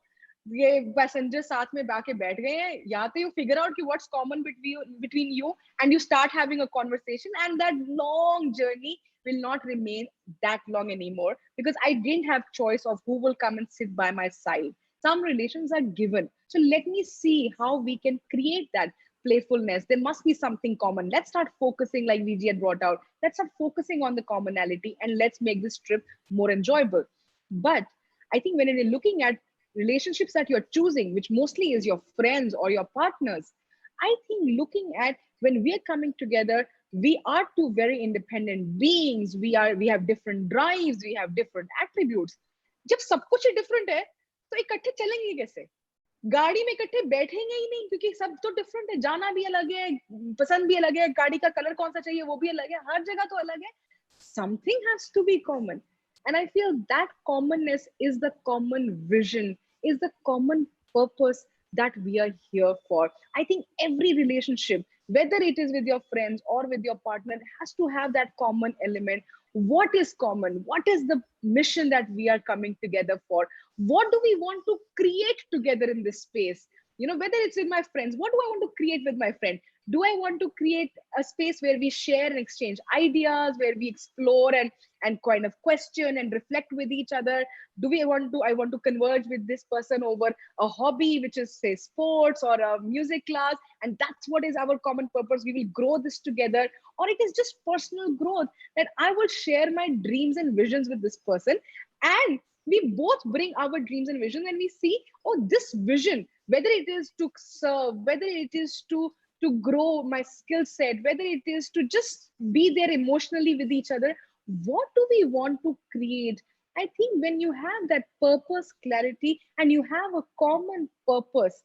ये passengers साथ में बाके बैठ गए हैं, या तो you figure out कि what's common between you, and you start having a conversation, and that long journey will not remain that long anymore, because I didn't have choice of who will come and sit by my side. Some relations are given. So let me see how we can create that playfulness. There must be something common. Let's start focusing, like VG had brought out. Let's start focusing on the commonality and let's make this trip more enjoyable. But I think when you're looking at relationships that you're choosing, which mostly is your friends or your partners, I think looking at when we are coming together, we are two very independent beings. We have different drives, we have different attributes. जब सब कुछ different है, तो इकट्ठे चलेंगे कैसे? गाड़ी में इकट्ठे बैठेंगे ही नहीं, क्योंकि सब तो डिफरेंट है, जाना भी अलग है, पसंद भी अलग है, गाड़ी का कलर कौन सा चाहिए वो भी अलग है, हर जगह तो अलग है. Something has to be common. And I feel that commonness is the common vision, is the common purpose that we are here for. I think every relationship, whether it is with your friends or with your partner, has to have that common element. What is common? What is the mission that we are coming together for? What do we want to create together in this space? You know, whether it's with my friends, what do I want to create with my friend? Do I want to create a space where we share and exchange ideas, where we explore and kind of question and reflect with each other? I want to converge with this person over a hobby, which is say sports or a music class, and that's what is our common purpose. We will grow this together. Or it is just personal growth, that I will share my dreams and visions with this person, and we both bring our dreams and visions, and we see, oh, this vision, whether it is to serve, whether it is to grow my skill set, whether it is to just be there emotionally with each other, what do we want to create? I think when you have that purpose clarity and you have a common purpose,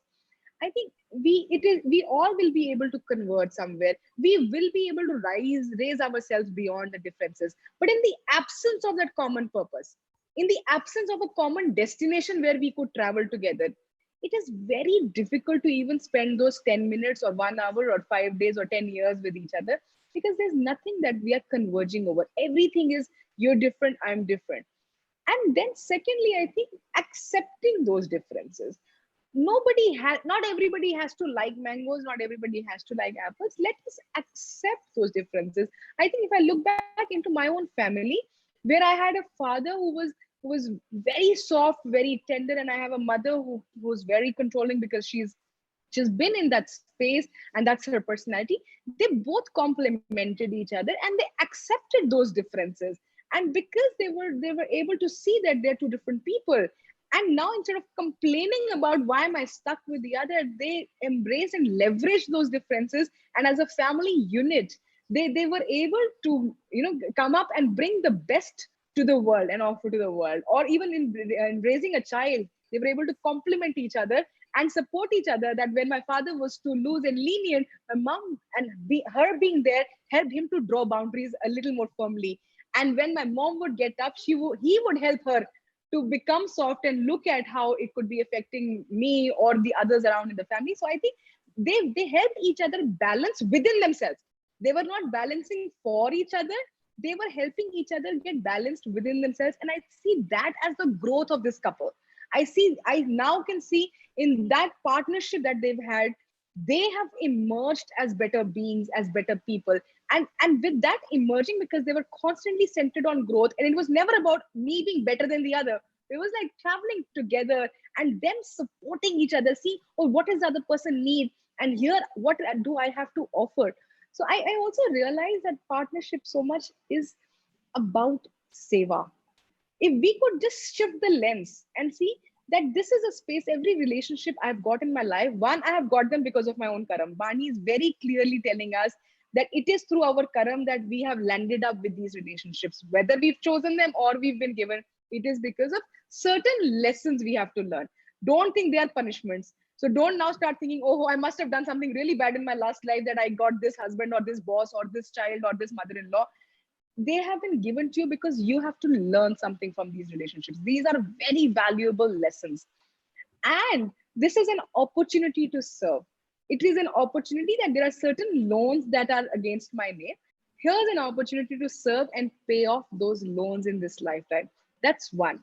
I think we all will be able to convert somewhere. We will be able to raise ourselves beyond the differences. But in the absence of that common purpose, in the absence of a common destination where we could travel together, it is very difficult to even spend those 10 minutes or 1 hour or 5 days or 10 years with each other, because there's nothing that we are converging over. Everything is, you're different, I'm different. And then secondly, I think accepting those differences. Not everybody has to like mangoes, not everybody has to like apples. Let us accept those differences. I think if I look back into my own family, where I had a father who was very soft, very tender, and I have a mother who's very controlling, because she's been in that space and that's her personality. They both complemented each other and they accepted those differences. And because they were able to see that they're two different people, and now instead of complaining about why am I stuck with the other, they embrace and leverage those differences, and as a family unit, They were able to, come up and bring the best to the world and offer to the world. Or even in raising a child, they were able to complement each other and support each other. That when my father was too loose and lenient, my mom and her being there helped him to draw boundaries a little more firmly. And when my mom would get up, he would help her to become soft and look at how it could be affecting me or the others around in the family. So I think they helped each other balance within themselves. They were not balancing for each other, they were helping each other get balanced within themselves. And I see that as the growth of this couple. I now can see in that partnership that they've had, they have emerged as better beings, as better people. And with that emerging, because they were constantly centered on growth, and it was never about me being better than the other. It was like traveling together and them supporting each other. See, oh, what does the other person need, and here what do I have to offer. So I also realized that partnership so much is about seva. If we could just shift the lens and see that this is a space, every relationship I've got in my life, one, I have got them because of my own karam. Bani is very clearly telling us that it is through our karam that we have landed up with these relationships. Whether we've chosen them or we've been given, it is because of certain lessons we have to learn. Don't think they are punishments. So don't now start thinking, oh, I must have done something really bad in my last life that I got this husband or this boss or this child or this mother-in-law. They have been given to you because you have to learn something from these relationships. These are very valuable lessons. And this is an opportunity to serve. It is an opportunity that there are certain loans that are against my name. Here's an opportunity to serve and pay off those loans in this lifetime. That's one.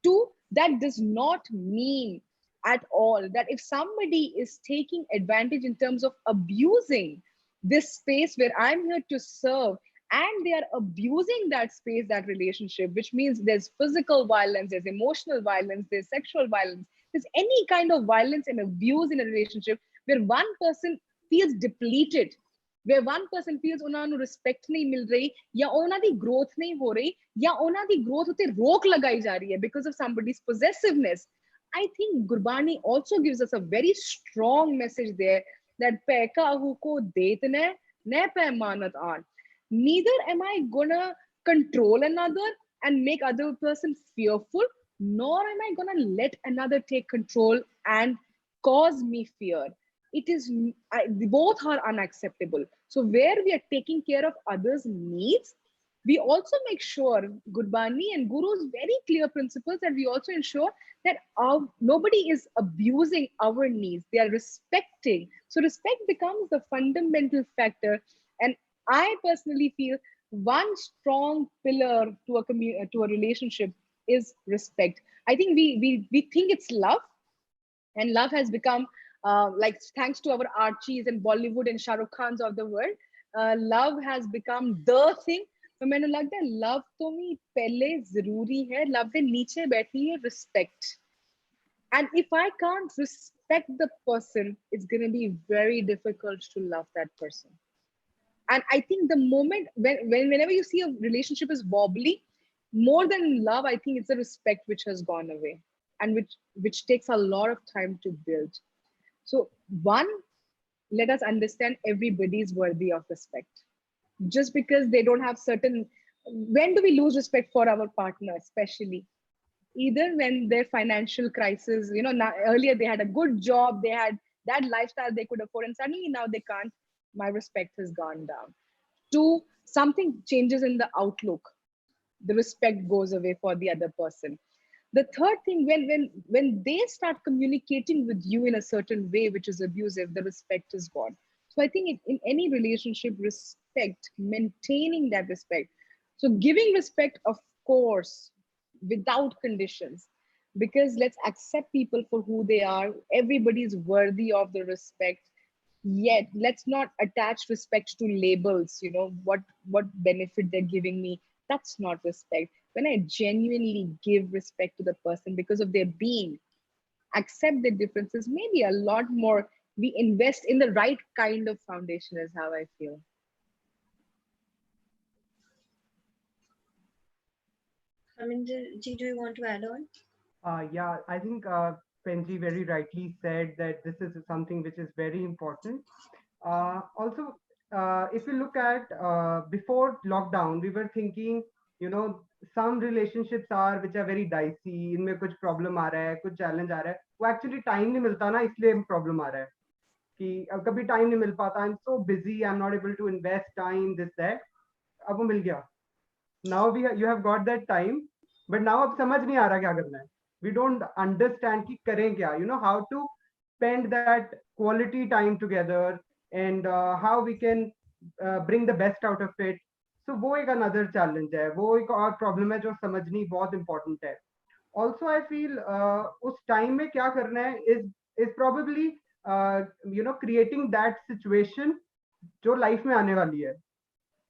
Two, that does not mean at all that if somebody is taking advantage in terms of abusing this space where I'm here to serve, and they are abusing that space, that relationship, which means there's physical violence, there's emotional violence, there's sexual violence, there's any kind of violence and abuse in a relationship where one person feels depleted, where one person feels ਉਹਨਾਂ ਨੂੰ respect नहीं मिल रही, या ਉਹਨਾਂ ਦੀ growth नहीं हो रही, या ਉਹਨਾਂ ਦੀ growth उते रोक लगाई जा रही है because of somebody's possessiveness. I think Gurbani also gives us a very strong message there that peka ko detne ne paimanat an. Neither am I gonna control another and make other person fearful, nor am I gonna let another take control and cause me fear. It is both are unacceptable. So where we are taking care of others' needs, we also make sure Gurbani and Guru's very clear principles that we also ensure that nobody is abusing our needs. They are respecting. So respect becomes the fundamental factor. And I personally feel one strong pillar to a relationship is respect. I think we think it's love, and love has become like, thanks to our Archies and Bollywood and Shah Rukh Khans of the world, love has become the thing. तो मैंने लगता है love तो मी पहले जरूरी है, love के नीचे बैठी है respect. And if I can't respect the person, it's going to be very difficult to love that person. And I think the moment whenever you see a relationship is wobbly, more than love, I think it's the respect which has gone away, and which takes a lot of time to build. So one, let us understand everybody is worthy of respect. Just because they don't have certain, when do we lose respect for our partner, especially? Either when their financial crisis, now, earlier they had a good job, they had that lifestyle they could afford, and suddenly now they can't, my respect has gone down. Two, something changes in the outlook, the respect goes away for the other person. The third thing, when they start communicating with you in a certain way which is abusive, the respect is gone. So I think in any relationship, respect, maintaining that respect. So giving respect, of course, without conditions, because let's accept people for who they are. Everybody is worthy of the respect. Yet let's not attach respect to labels, what benefit they're giving me. That's not respect. When I genuinely give respect to the person because of their being, accept their differences, maybe a lot more, we invest in the right kind of foundation, is how I feel. Harminder ji, do you want to add on? Yeah, I think Penji very rightly said that this is something which is very important. Also, if you look at before lockdown, we were thinking, you know, some relationships are which are very dicey, इनमें कुछ problem आ रहा है, कुछ challenge आ रहा है, वो actually time नहीं मिलता ना, इसलिए problem आ रहा है कि अब कभी time नहीं मिल पाता, I'm so busy, I'm not able to invest time, this that, अब वो मिल गया. Now you have got that time, but now अब समझ नहीं आ रहा क्या करना है. We don't understand कि करें क्या, you know, how to spend that quality time together, and how we can bring the best out of it. So वो एक another challenge है, वो एक और problem है जो समझनी बहुत important है. Also I feel उस time में क्या करना है is probably you know, creating that situation जो life में आने वाली है,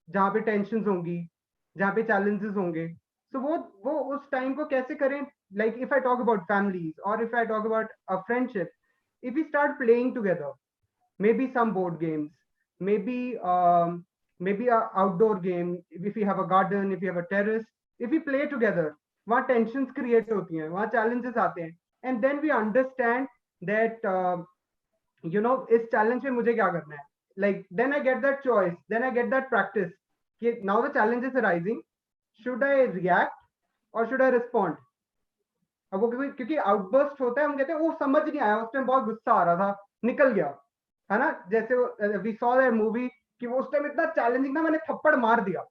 जहाँ पे tensions होंगी, जहाँ पे challenges होंगे. So वो उस time को कैसे करें? Like if I talk about families, or if I talk about a friendship, if we start playing together, maybe some board games, maybe a outdoor game, if you have a garden, if you have a terrace, if we play together, वहाँ tensions create होती हैं, वहाँ challenges आते हैं, and then we understand that you know, इस challenge में मुझे क्या करना है. Like then I get that choice, then I get that practice कि now the challenge is arising, should I react or should I respond? अब वो क्योंकि आउटबर्स्ट होता है, हम कहते हैं वो समझ नहीं आया, उस टाइम बहुत गुस्सा आ रहा था, निकल गया, है ना. जैसे वी सॉ दैट मूवी कि वो उस टाइम इतना चैलेंजिंग था, मैंने थप्पड़ मार दिया,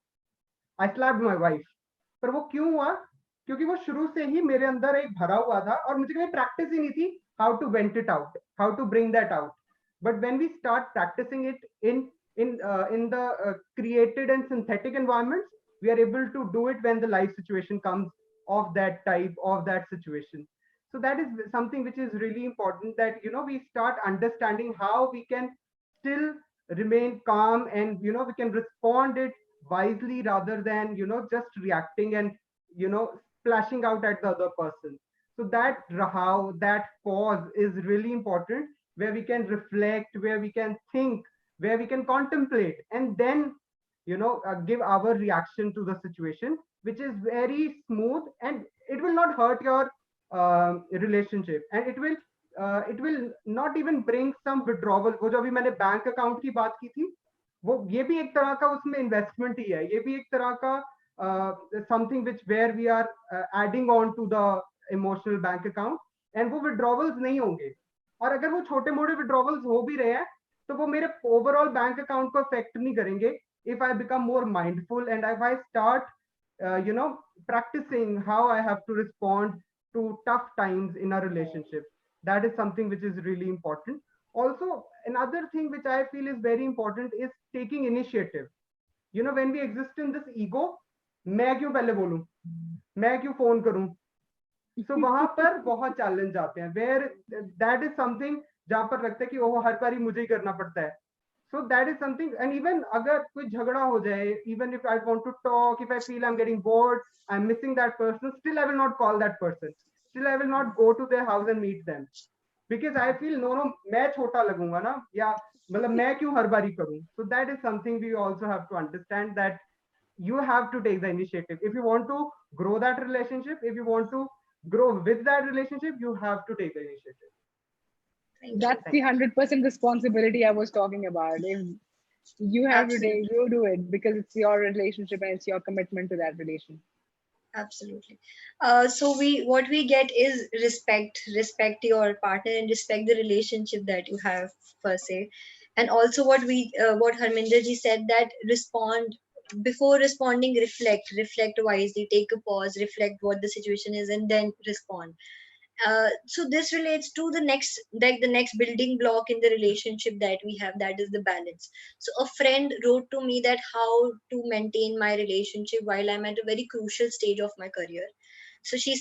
आई स्लैप्ड माय वाइफ. पर वो क्यों हुआ? क्योंकि वो शुरू से ही मेरे अंदर एक भरा हुआ था और मुझे कभी प्रैक्टिस ही नहीं थी how to vent it out, how to bring that out. But when we start practicing it in the created and synthetic environments, we are able to do it when the life situation comes of that type, of that situation. So that is something which is really important, that you know, we start understanding how we can still remain calm, and you know, we can respond it wisely rather than, you know, just reacting and, you know, splashing out at the other person. So that how that pause is really important, where we can reflect, where we can think, where we can contemplate, and then, you know, give our reaction to the situation, which is very smooth, and it will not hurt your relationship, and it will not even bring some withdrawal. वो जो अभी मैंने bank account की बात की थी, वो ये भी एक तरह का उसमें इन्वेस्टमेंट ही है, ये भी एक तरह का something which where we are adding on to the emotional bank account, and वो विड्रॉवल्स नहीं होंगे. और अगर वो छोटे मोटे विड्रॉवल्स हो भी रहे हैं, तो वो मेरे ओवरऑल बैंक अकाउंट को अफेक्ट नहीं करेंगे, if I become more mindful and if I start, you know, practicing how I have to respond to tough times in a relationship. That is something which is really important. Also, another thing which I feel is very important is taking initiative. You know, when we exist in this ego, मैं क्यों पहले बोलूं, मैं क्यों phone करूं, so वहां पर बहुत चैलेंज आते हैं, where that is something जहां पर लगता है कि ओह हर बारी मुझे ही करना पड़ता है. So that is something, and even अगर कोई झगड़ा हो जाए, even if I want to talk, if I feel I'm getting bored, I'm missing that person, still I will not call that person, still I will not go to their house and meet them, because I feel no, मैं छोटा लगूंगा ना, या मतलब मैं क्यों हर बारी करूं. So that is something we also have to understand, that you have to take the initiative. If you want to grow that relationship, if you want to grow with that relationship, you have to take the initiative. That's the 100% responsibility I was talking about. If you have to take, you do it, because it's your relationship and it's your commitment to that relation. Absolutely. So what we get is respect your partner and respect the relationship that you have per se. And also what Harminder ji said, that before responding, reflect wisely, take a pause, reflect what the situation is, and then respond. So this relates to the next, like the next building block in the relationship that we have, that is the balance. So a friend wrote to me that how to maintain my relationship while I'm at a very crucial stage of my career. So she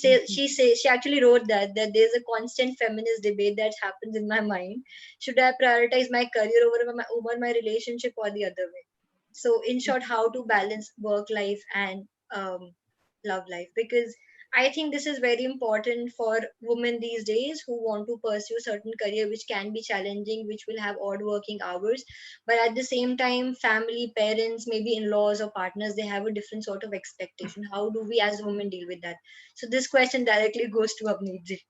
actually wrote that there's a constant feminist debate that happens in my mind. Should I prioritize my career over my relationship, or the other way? So in short, how to balance work life and love life, because I think this is very important for women these days who want to pursue certain career which can be challenging, which will have odd working hours. But at the same time, family, parents, maybe in-laws or partners, they have a different sort of expectation. How do we as women deal with that? So this question directly goes to Avneet ji.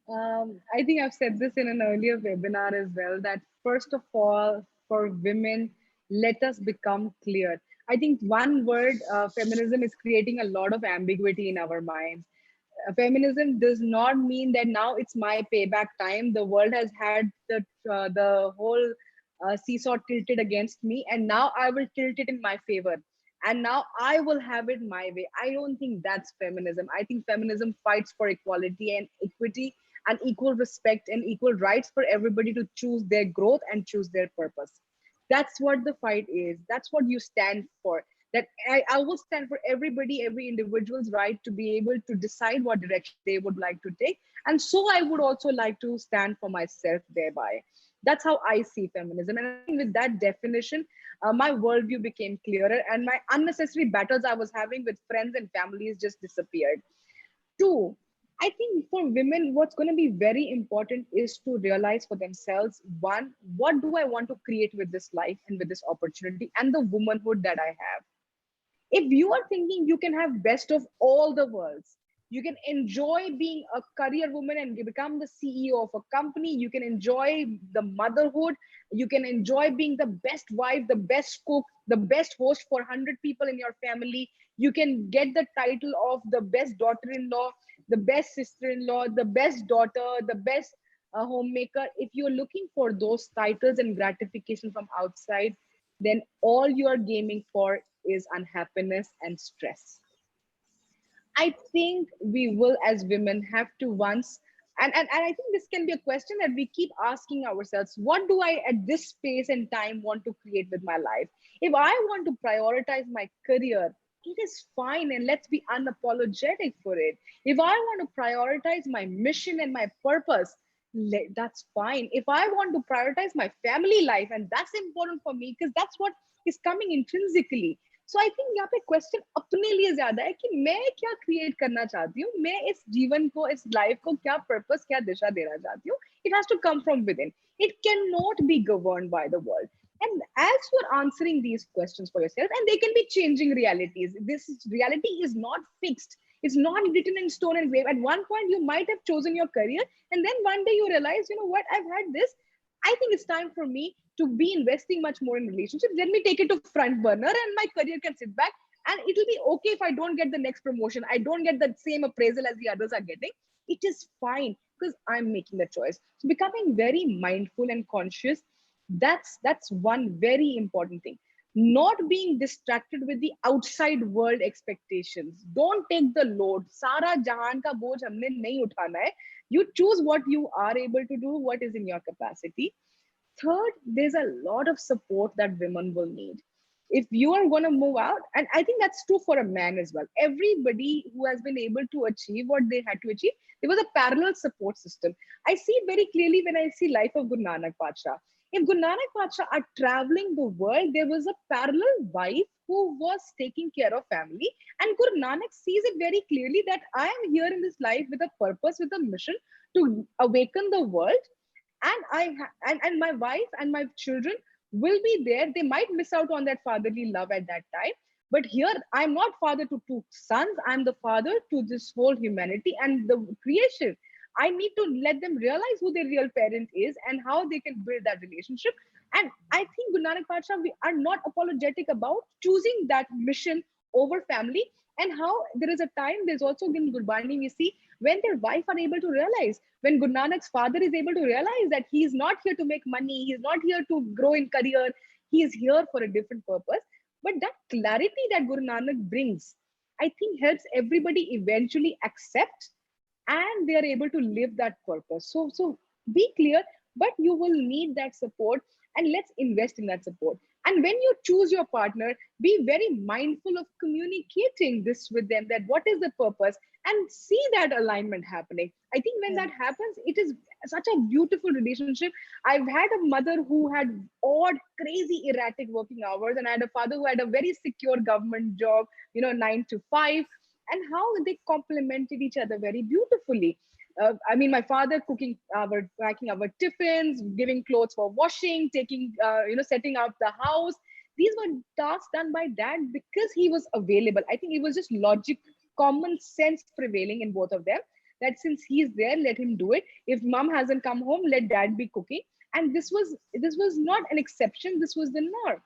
I think I've said this in an earlier webinar as well, that first of all, for women, let us become clear. I think one word, feminism, is creating a lot of ambiguity in our minds. Feminism does not mean that now it's my payback time. The world has had the whole seesaw tilted against me, and now I will tilt it in my favor. And now I will have it my way. I don't think that's feminism. I think feminism fights for equality and equity and equal respect and equal rights for everybody to choose their growth and choose their purpose. That's what the fight is. That's what you stand for. That I will stand for everybody, every individual's right to be able to decide what direction they would like to take. And so I would also like to stand for myself thereby. That's how I see feminism. And I think with that definition, my worldview became clearer, and my unnecessary battles I was having with friends and families just disappeared. Two, I think for women, what's going to be very important is to realize for themselves, one, what do I want to create with this life and with this opportunity and the womanhood that I have? If you are thinking you can have best of all the worlds, you can enjoy being a career woman and become the CEO of a company, you can enjoy the motherhood, you can enjoy being the best wife, the best cook, the best host for 100 people in your family, you can get the title of the best daughter-in-law, the best sister-in-law, the best daughter, the best homemaker. If you're looking for those titles and gratification from outside, then all you are gaming for is unhappiness and stress. I think we will, as women, have to once, and I think this can be a question that we keep asking ourselves: what do I at this space and time want to create with my life? If I want to prioritize my career, it is fine, and let's be unapologetic for it. If I want to prioritize my mission and my purpose, that's fine. If I want to prioritize my family life, and that's important for me because that's what is coming intrinsically. So I think यहाँ पे question अपने लिए ज्यादा है कि मैं क्या create करना चाहती हूँ, मैं इस जीवन को, इस लाइफ को क्या पर्पस, क्या दिशा देना चाहती हूँ. It has to come from within. It can not be governed by the world. And as you're answering these questions for yourself, and they can be changing realities, this reality is not fixed, it's not written in stone and grave. At one point you might have chosen your career, and then one day you realize, you know what, I've had this, I think it's time for me to be investing much more in relationships. Let me take it to front burner and my career can sit back, and it will be okay if I don't get the next promotion, I don't get the same appraisal as the others are getting. It is fine because I'm making the choice. So becoming very mindful and conscious, that's one very important thing. Not being distracted with the outside world expectations. Don't take the load. Sara jahan ka boj humne nahi uthana hai. You choose what you are able to do, what is in your capacity. Third, there's a lot of support that women will need. If you are going to move out, and I think that's true for a man as well, everybody who has been able to achieve what they had to achieve, there was a parallel support system. I see it very clearly when I see life of Guru Nanak Padsha. If Guru Nanak Padsha are traveling the world, there was a parallel wife who was taking care of family. And Guru Nanak sees it very clearly that I am here in this life with a purpose, with a mission to awaken the world. And and my wife and my children will be there. They might miss out on that fatherly love at that time. But here, I'm not father to two sons. I'm the father to this whole humanity and the creation. I need to let them realize who their real parent is and how they can build that relationship. And I think Guru Nanak Padsha, we are not apologetic about choosing that mission over family. And how there is a time, there's also in Gurbani, we see when their wife are able to realize, when Guru Nanak's father is able to realize that he is not here to make money, he's not here to grow in career, he is here for a different purpose. But that clarity that Guru Nanak brings, I think helps everybody eventually accept, and they are able to live that purpose. So be clear, but you will need that support, and let's invest in that support. And when you choose your partner, be very mindful of communicating this with them, that what is the purpose, and see that alignment happening. I think when that happens, it is such a beautiful relationship. I've had a mother who had odd, crazy, erratic working hours, and I had a father who had a very secure government job, 9 to 5, and how they complemented each other very beautifully. I mean, my father packing our tiffins, giving clothes for washing, taking, setting up the house. These were tasks done by dad because he was available. I think it was just logic, common sense prevailing in both of them, that since he's there, let him do it. If mom hasn't come home, let dad be cooking. And this was not an exception, this was the norm.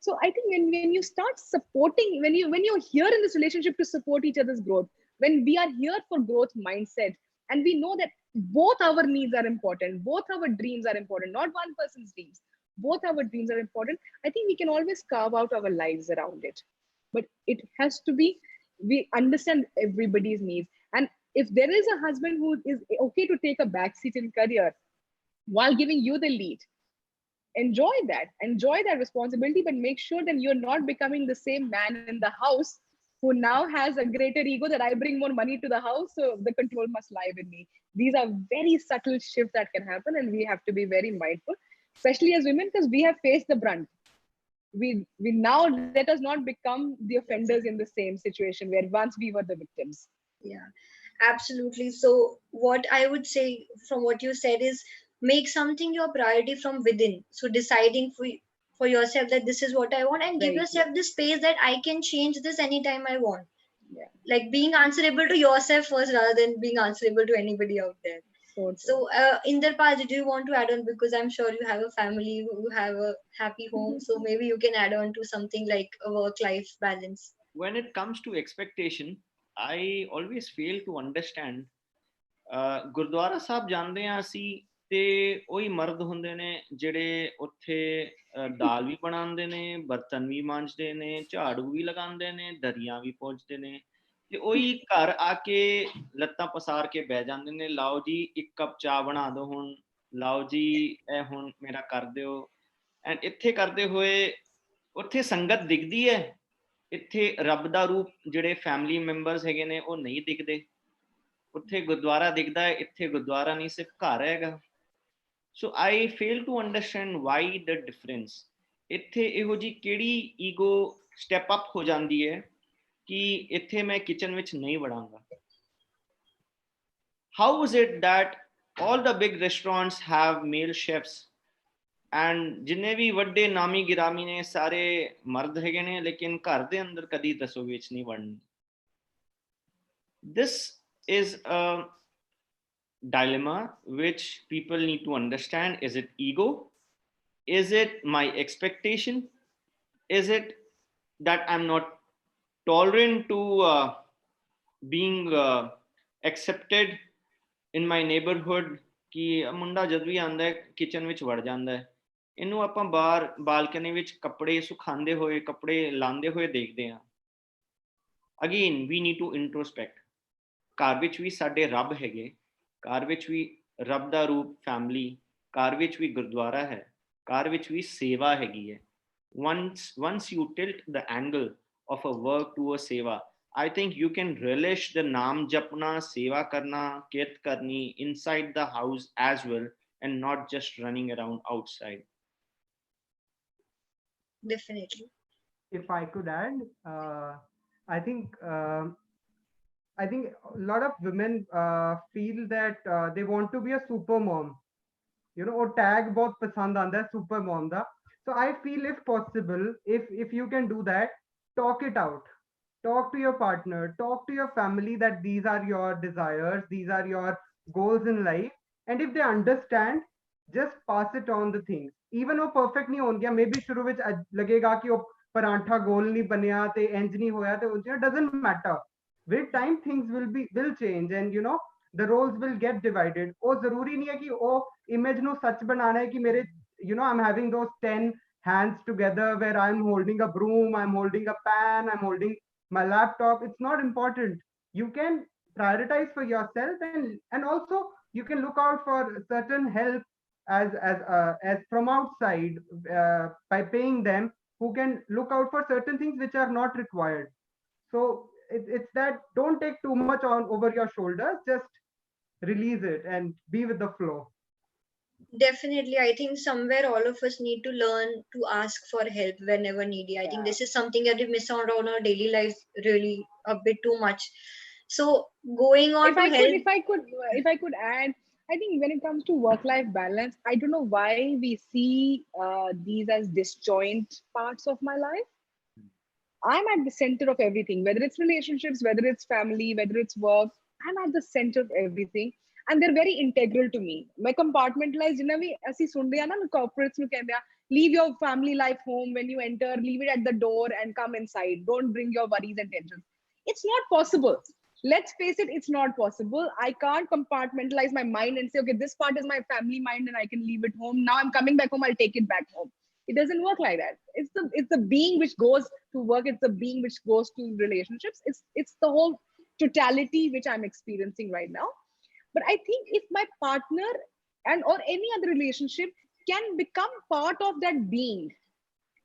So I think when you start supporting, when you're here in this relationship to support each other's growth, when we are here for growth mindset, and we know that both our needs are important, both our dreams are important, not one person's dreams, both our dreams are important, I think we can always carve out our lives around it. But it has to be, we understand everybody's needs. And if there is a husband who is okay to take a back seat in career while giving you the lead, enjoy that responsibility, but make sure that you're not becoming the same man in the house who now has a greater ego that I bring more money to the house, so the control must lie with me. These are very subtle shifts that can happen, and we have to be very mindful, especially as women, because we have faced the brunt. We now, let us not become the offenders in the same situation where once we were the victims. Yeah, absolutely. So what I would say from what you said is make something your priority from within. So deciding for yourself that this is what I want, and give Very yourself clear. the space that I can change this anytime I want. Yeah, Like being answerable to yourself first rather than being answerable to anybody out there. so true. So, Inderpal, do you want to add on? Because I'm sure you have a family, you have a happy home. So maybe you can add on to something like a work-life balance. When it comes to expectation, I always fail to understand. Gurdwara ਸਾਹਿਬ ਜਾਂਦੇ ਆ ਅਸੀਂ ਤੇ ਉਹੀ ਮਰਦ ਹੁੰਦੇ ਨੇ ਜਿਹੜੇ ਉੱਥੇ ਦਾਲ ਵੀ ਬਣਾਉਂਦੇ ਨੇ, ਬਰਤਨ ਵੀ ਮਾਂਜਦੇ ਨੇ, ਝਾੜੂ ਵੀ ਲਗਾਉਂਦੇ ਨੇ, ਦਰੀਆਂ ਵੀ ਪੋੰਝਦੇ ਨੇ, ਤੇ ਉਹੀ ਘਰ ਆ ਕੇ ਲੱਤਾਂ ਪਸਾਰ ਕੇ ਬਹਿ ਜਾਂਦੇ ਨੇ, ਲਾਓ ਜੀ ਇੱਕ ਕੱਪ ਚਾਹ ਬਣਾ ਦਿਓ, ਹੁਣ ਲਾਓ ਜੀ ਇਹ ਹੁਣ ਮੇਰਾ ਕਰ ਦਿਓ। ਐਂਡ ਇੱਥੇ ਕਰਦੇ ਹੋਏ ਉੱਥੇ ਸੰਗਤ ਦਿਖਦੀ ਹੈ, ਇੱਥੇ ਰੱਬ ਦਾ ਰੂਪ ਜਿਹੜੇ ਫੈਮਿਲੀ ਮੈਂਬਰਸ ਹੈਗੇ ਨੇ ਉਹ ਨਹੀਂ ਦਿਖਦੇ। ਉੱਥੇ ਗੁਰਦੁਆਰਾ ਦਿਖਦਾ ਹੈ, ਇੱਥੇ ਗੁਰਦੁਆਰਾ ਨਹੀਂ, ਸਿਰਫ ਘਰ ਹੈਗਾ। So I fail to understand why the difference. ਇੱਥੇ ਇਹੋ ਜੀ ਕਿਹੜੀ ਈਗੋ ਸਟੈਪ ਅਪ ਹੋ ਜਾਂਦੀ ਹੈ ਕਿ ਇੱਥੇ ਮੈਂ ਕਿਚਨ ਵਿੱਚ ਨਹੀਂ ਵੜਾਂਗਾ। How is it that all the big restaurants have male chefs and ਜਿੰਨੇ ਵੀ ਵੱਡੇ ਨਾਮੀ ਗਿਰਾਮੀ ਨੇ ਸਾਰੇ ਮਰਦ ਹੈਗੇ ਨੇ, ਲੇਕਿਨ ਘਰ ਦੇ ਅੰਦਰ ਕਦੀ ਰਸੋਈ ਵਿੱਚ ਨਹੀਂ ਵੜਨੀ। This is a dilemma which people need to understand. Is it ego? Is it my expectation? Is it that I'm not tolerant to being accepted in my neighborhood? ਕਿ ਮੁੰਡਾ ਜਦ ਵੀ ਆਉਂਦਾ ਹੈ ਕਿਚਨ ਵਿੱਚ ਵੜ ਜਾਂਦਾ ਹੈ, ਇਹਨੂੰ ਆਪਾਂ ਬਾਹਰ ਬਾਲਕਨੀ ਵਿੱਚ ਕੱਪੜੇ ਸੁਖਾਉਂਦੇ ਹੋਏ, ਕੱਪੜੇ ਲਾਉਂਦੇ ਹੋਏ ਦੇਖਦੇ ਹਾਂ। Again we need to introspect. ਘਰ ਵਿੱਚ ਵੀ ਸਾਡੇ ਰੱਬ ਹੈਗੇ, ਘਰ ਵਿੱਚ ਵੀ ਰੱਬ ਦਾ ਰੂਪ ਫੈਮਿਲੀ, ਘਰ ਵਿੱਚ ਵੀ ਗੁਰਦੁਆਰਾ ਹੈ, ਘਰ ਵਿੱਚ ਵੀ ਸੇਵਾ ਹੈਗੀ ਹੈ। once you tilt the angle of a work to a seva, I think you can relish the naam japna, seva karna, kirt karni inside the house as well, and not just running around outside. Definitely. If I could add, I think a lot of women feel that they want to be a super mom. You know, or tag bahut pasand aanda hai super mom da. So I feel if possible, if you can do that, talk it out. Talk to your partner, talk to your family that these are your desires, these are your goals in life. And if they understand, just pass it on the things. Even वो perfect नहीं होंगे, maybe शुरू ਵਿੱਚ लगेगा कि वो परांठा गोल नहीं बनया ते इंज नहीं होया ते उनसे doesn't matter. With time things will change, and you know the roles will get divided. वो जरूरी नहीं है कि वो image ਨੂੰ सच बनाना है कि मेरे, you know, I'm having those 10 hands together where I'm holding a broom, I'm holding a pan, I'm holding my laptop. It's not important. You can prioritize for yourself, and also you can look out for certain help as from outside, by paying them, who can look out for certain things which are not required. So it's that, don't take too much on over your shoulders, just release it and be with the flow. Definitely, I think somewhere all of us need to learn to ask for help whenever needy. I think this is something that we miss out on our daily lives really a bit too much. So going on to help. If I could add, I think when it comes to work-life balance, I don't know why we see these as disjoint parts of my life. I'm at the center of everything, whether it's relationships, whether it's family, whether it's work. I'm at the center of everything. and they're very integral to me. My compartmentalized जिन्हें भी ऐसी सुनते हैं ना corporates में कहते हैं, leave your family life home when you enter, leave it at the door and come inside. Don't bring your worries and tensions. It's not possible. Let's face it, it's not possible. I can't compartmentalize my mind and say, okay, this part is my family mind and I can leave it home. Now I'm coming back home, I'll take it back home. It doesn't work like that. It's the being which goes to work. It's the being which goes to relationships. It's the whole totality which I'm experiencing right now. But I think if my partner and or any other relationship can become part of that being,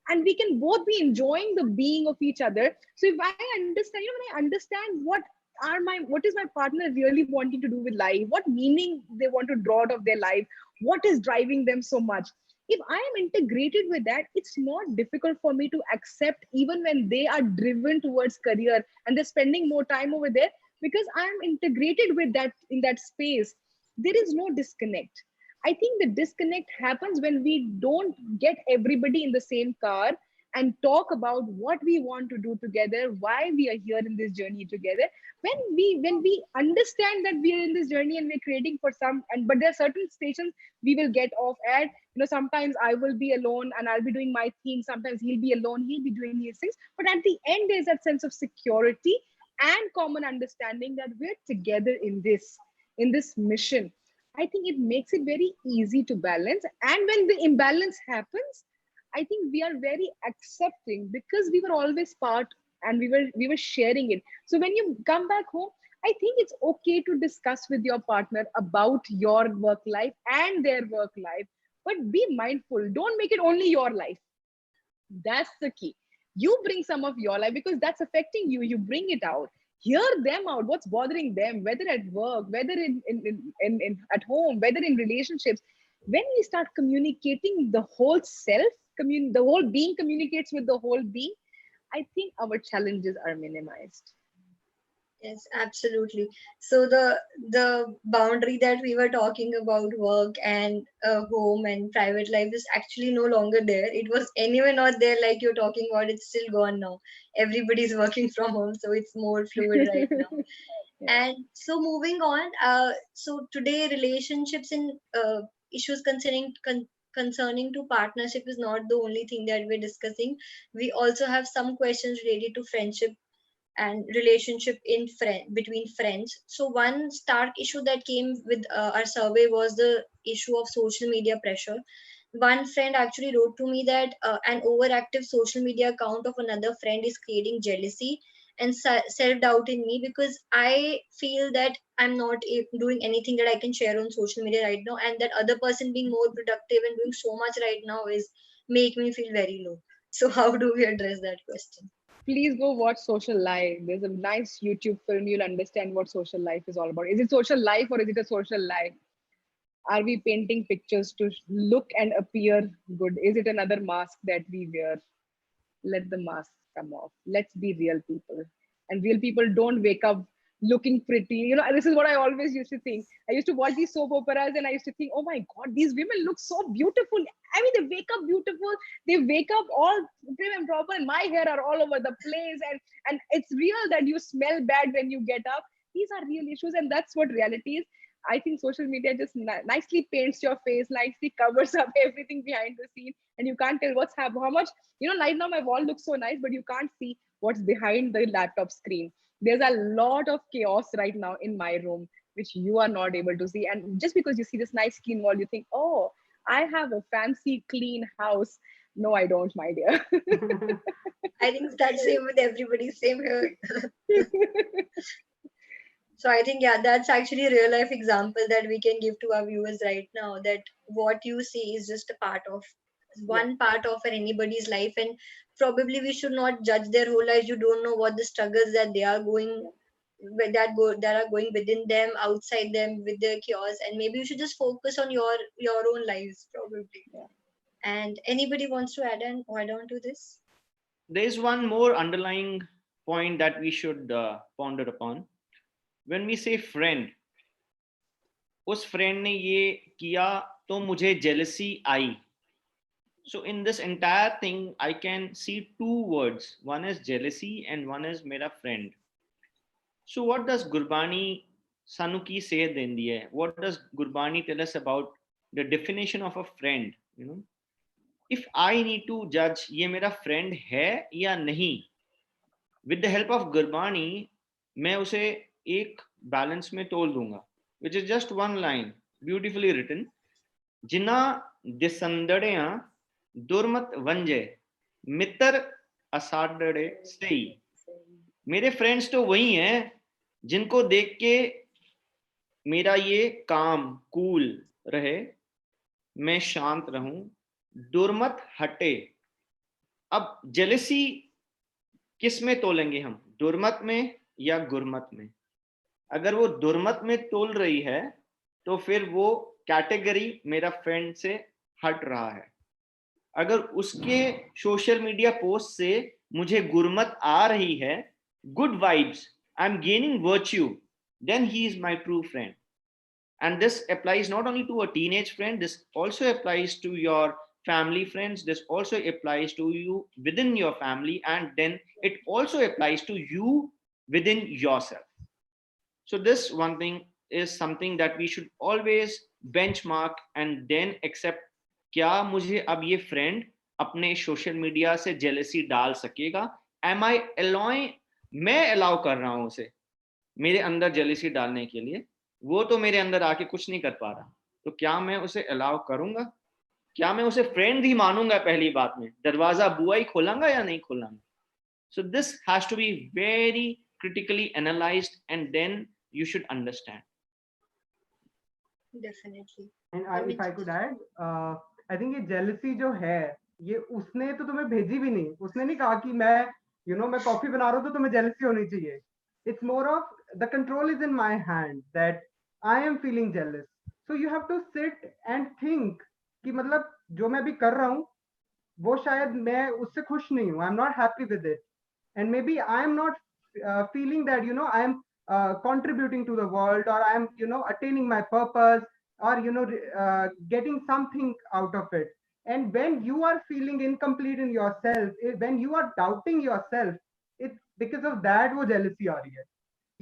and we can both be enjoying the being of each other. So if I understand, when I understand what is my partner really wanting to do with life, what meaning they want to draw out of their life, what is driving them so much. If I am integrated with that, it's not difficult for me to accept even when they are driven towards career and they're spending more time over there, because I am integrated with that in that space. There is no disconnect. I think the disconnect happens when we don't get everybody in the same car and talk about what we want to do together, why we are here in this journey together. When we understand that we are in this journey and we're creating for but there are certain stations we will get off at. Sometimes I will be alone and I'll be doing my thing. Sometimes he'll be alone, he'll be doing his things. But at the end, there's that sense of security and common understanding that we're together in this mission. I think it makes it very easy to balance. And when the imbalance happens, I think we are very accepting because we were always part and we were sharing it. So when you come back home, I think it's okay to discuss with your partner about your work life and their work life, but be mindful. Don't make it only your life. That's the key. You bring some of your life because that's affecting you. You bring it out. Hear them out, what's bothering them, whether at work, whether in at home, whether in relationships. When we start communicating the whole self, the whole being communicates with the whole being, I think our challenges are minimized. Yes, absolutely. So the boundary that we were talking about, work and home and private life, is actually no longer there. It was anyway not there, like you're talking about. It's still gone now. Everybody's working from home, so it's more fluid right now. Yeah. And so moving on, so today relationships and issues concerning to partnership is not the only thing that we're discussing. We also have some questions related to friendship and relationship between friends. So one stark issue that came with our survey was the issue of social media pressure. One friend actually wrote to me that an overactive social media account of another friend is creating jealousy and self-doubt in me, because I feel that I'm not doing anything that I can share on social media right now, and that other person being more productive and doing so much right now is make me feel very low. So how do we address that question? Please go watch Social Life. There's a nice YouTube film. You'll understand what social life is all about. Is it social life or is it a social life? Are we painting pictures to look and appear good? Is it another mask that we wear? Let the mask come off. Let's be real people. And real people don't wake up looking pretty. This is what I always used to think. I used to watch these soap operas and I used to think, oh my God, these women look so beautiful. I mean, they wake up beautiful. They wake up all prim and proper, and my hair are all over the place. And it's real that you smell bad when you get up. These are real issues, and that's what reality is. I think social media just nicely paints your face, nicely covers up everything behind the scene, and you can't tell what's happening. How much, right now my wall looks so nice, but you can't see what's behind the laptop screen. There's a lot of chaos right now in my room, which you are not able to see. And just because you see this nice clean wall, you think, oh, I have a fancy clean house. No, I don't, my dear. I think that's same with everybody, same here. So I think, yeah, that's actually a real life example that we can give to our viewers right now, that what you see is just a part of one part of anybody's life, and probably we should not judge their whole life. You don't know what the struggles that they are going that are going within them, outside them, with their chaos, and maybe you should just focus on your own lives probably. Yeah. And anybody wants to add on to this? There's one more underlying point that we should ponder upon. When we say friend, उस friend ने ये किया तो मुझे jealousy I. So in this entire thing, I can see two words. One is jealousy and one is mera friend. So what does Gurbani ਸਾਨੂੰ ਕੀ ਸੇਧ ਦਿੰਦੀ ਹੈ? What does Gurbani tell us about the definition of a friend? You know, if I need to judge ये मेरा friend है या नहीं, with the help of Gurbani मैं उसे एक balance में तोल दूंगा, which is just one line, beautifully written. जिना दिसंदड़ियां दुर्मत वंजे मित्र असाडड़े सही. मेरे फ्रेंड्स तो वही हैं जिनको देख के मेरा ये काम कूल रहे, मैं शांत रहूं, दुर्मत हटे. अब जेलसी किस में तोलेंगे हम, दुर्मत में या गुरमत में? अगर वो दुर्मत में तोल रही है तो फिर वो कैटेगरी मेरा फ्रेंड से हट रहा है. अगर उसके सोशल मीडिया पोस्ट से मुझे गुरमत आ रही है, good vibes, I am gaining virtue, then he is my true friend. And this applies not only to a teenage friend, this also applies to your family friends, this also applies to you within your family, and then it also applies to you within yourself. So this one thing is something that we should always benchmark and then accept. क्या मुझे अब ये friend अपने social media से jealousy डाल सकेगा? M आई allowing, मैं allow कर रहा हूं उसे मेरे अंदर जेलसी डालने के लिए, वो तो मेरे अंदर आके कुछ नहीं कर पा रहा, तो क्या मैं उसे अलाउ करूंगा? क्या मैं उसे फ्रेंड ही मानूंगा? पहली बात में दरवाजा बुआ ही खोलांगा या नहीं खोलांगा? So this has to be very critically analyzed and then you should understand. Definitely. And if I could add, I think ये jealousy जो है, ये उसने तो तुम्हें भेजी भी नहीं, उसने नहीं कहा कि मैं मैं कॉफी बना रहा हूँ तो तुम्हें jealousy होनी चाहिए. It's more of the control is in my hand that I am feeling jealous. So you have to sit and think कि मतलब जो मैं अभी कर रहा हूँ वो शायद मैं उससे खुश नहीं हूँ. I'm not happy with it, and maybe I am not feeling that I am contributing to the world, or I am attaining my purpose, or getting something out of it. And when you are feeling incomplete in yourself, when you are doubting yourself, it's because of that वो jealousy आ रही है.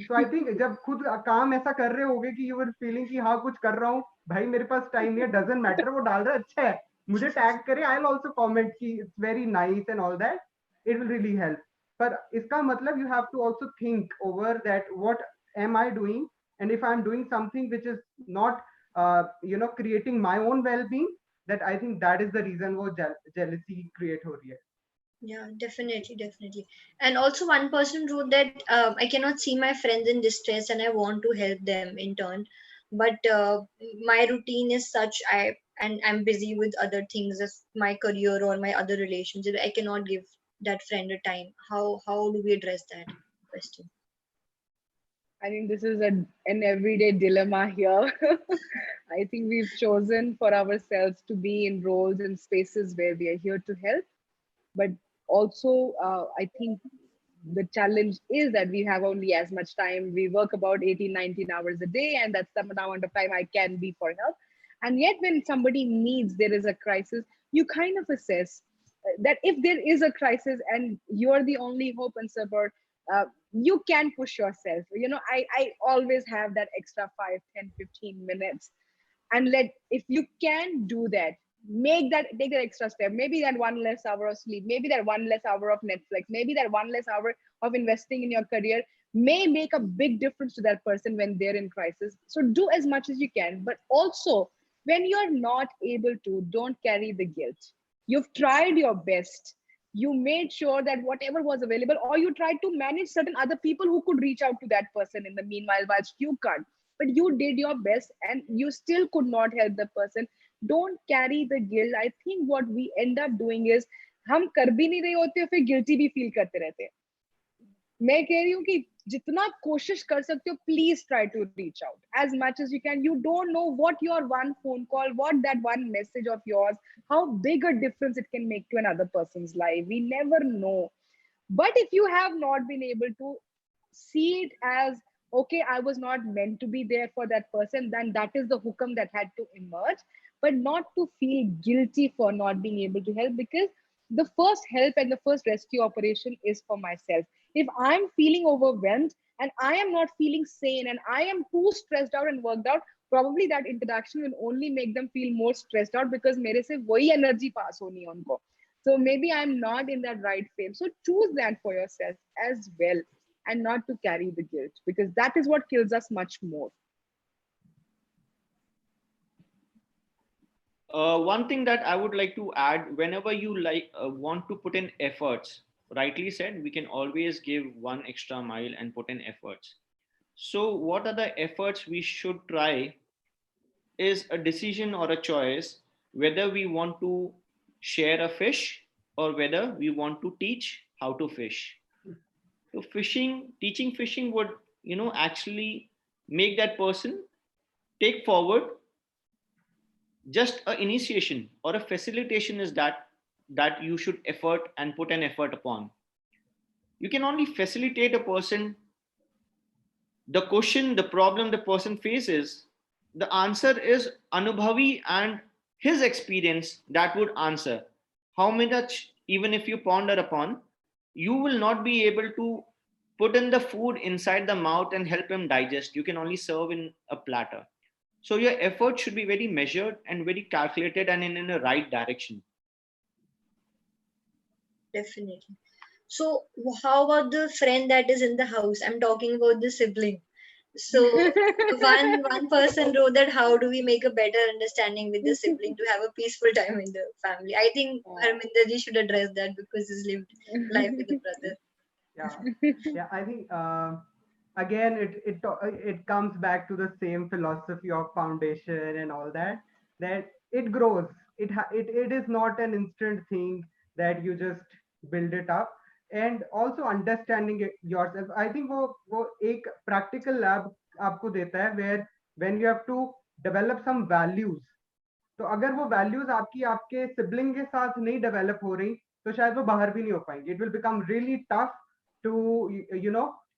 So I think जब खुद काम ऐसा कर रहे होगे कि you were feeling कि हाँ कुछ कर रहा हूँ, भाई मेरे पास टाइम नहीं है, doesn't matter, वो डाल रहा है अच्छा है, मुझे टैग करे, I'll also comment कि it's very nice and all that, it will really help. पर इसका मतलब you have to also think over that what am I doing, and if I'm doing something which is not creating my own well-being, that I think that is the reason वो jealousy create हो रही है. Yeah, definitely. And also one person wrote that I cannot see my friends in distress and I want to help them in turn, but my routine is such, I'm busy with other things as my career or my other relationships. I cannot give that friend a time. How do we address that question? I think this is an everyday dilemma here. I think we've chosen for ourselves to be in roles and spaces where we are here to help. But also, I think the challenge is that we have only as much time. We work about 18, 19 hours a day, and that's the amount of time I can be for help. And yet, when somebody needs, there is a crisis, you kind of assess that if there is a crisis and you're the only hope and support, you can push yourself. I always have that extra 5, 10, 15 minutes. And if you can do that, take that extra step. Maybe that one less hour of sleep, maybe that one less hour of Netflix, maybe that one less hour of investing in your career may make a big difference to that person when they're in crisis. So do as much as you can, but also when you're not able to, don't carry the guilt. You've tried your best. You made sure that whatever was available, or you tried to manage certain other people who could reach out to that person in the meanwhile, whilst you can't. But you did your best and you still could not help the person. Don't carry the guilt. I think what we end up doing is हम कर भी नहीं रहे होते, फिर guilty भी feel करते रहते हैं. मैं कह रही हूँ कि जितना कोशिश कर सकते हो, please try to reach out as much as you can. You don't know what your one phone call, what that one message of yours, how big a difference it can make to another person's life. We never know. But if you have not been able to see it as, okay, I was not meant to be there for that person, then that is the hukam that had to emerge. But not to feel guilty for not being able to help, because the first help and the first rescue operation is for myself. If I'm feeling overwhelmed, and I am not feeling sane and I am too stressed out and worked out, probably that interaction will only make them feel more stressed out because mere se wahi energy pass honi hai unko. So maybe I'm not in that right frame. So choose that for yourself as well, and not to carry the guilt, because that is what kills us much more. One thing that I would like to add, whenever you want to put in efforts, rightly said, we can always give one extra mile and put in efforts. So, what are the efforts we should try is a decision or a choice whether we want to share a fish or whether we want to teach how to fish. So teaching fishing would, actually make that person take forward. Just a initiation or a facilitation is that you should effort and put an effort upon. You can only facilitate a person. The question, the problem the person faces, the answer is Anubhavi and his experience that would answer. How much, even if you ponder upon, you will not be able to put in the food inside the mouth and help him digest. You can only serve in a platter. So your effort should be very measured and very calculated and in a right direction. Definitely. So how about the friend that is in the house? I'm talking about the sibling. So one person wrote that how do we make a better understanding with the sibling to have a peaceful time in the family? I think Harminder ji should address that because he's lived life with a brother. Yeah, I think again it comes back to the same philosophy of foundation and all that, that it grows. It is not an instant thing that you just build it up. And also understanding yourself, I think वो एक practical lab आपको देता है, where when you have to develop some values. तो अगर वो values आपके sibling के साथ नहीं डेवलप हो रही, तो शायद वो बाहर भी नहीं हो पाएंगे. It will become really tough to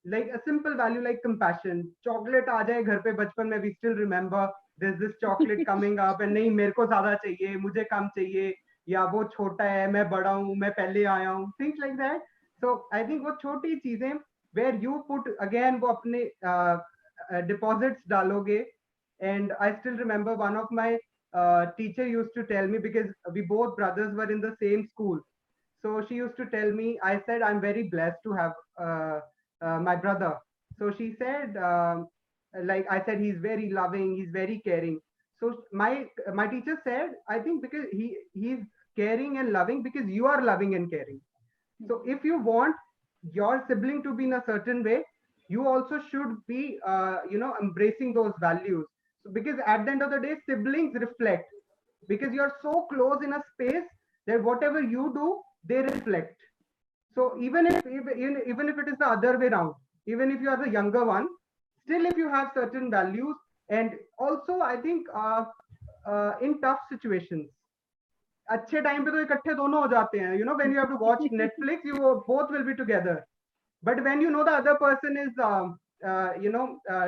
like a simple value like compassion. Chocolate आ जाए घर पे बचपन में, we still remember there's this chocolate coming up and नहीं मेरे को ज्यादा चाहिए, मुझे कम चाहिए, या वो छोटा है मैं बड़ा हूँ, मैं पहले आया हूँ, things like that. So I think वो छोटी चीजें where you put again वो अपने deposits डालोगे. And I still remember one of my teacher used to tell me, because we both brothers were in the same school. So she used to tell me, I said, I'm very blessed to have my brother. So she said, like I said, he's very loving, he's very caring. So my teacher said, I think because he's caring and loving because you are loving and caring. So if you want your sibling to be in a certain way, you also should be, embracing those values. So because at the end of the day, siblings reflect, because you're so close in a space that whatever you do, they reflect. So even if it is the other way around, even if you are the younger one, still if you have certain values, and also I think in tough situations, अच्छे time पे तो इकट्ठे दोनों हो जाते हैं. When you have to watch Netflix, you both will be together. But when you know the other person is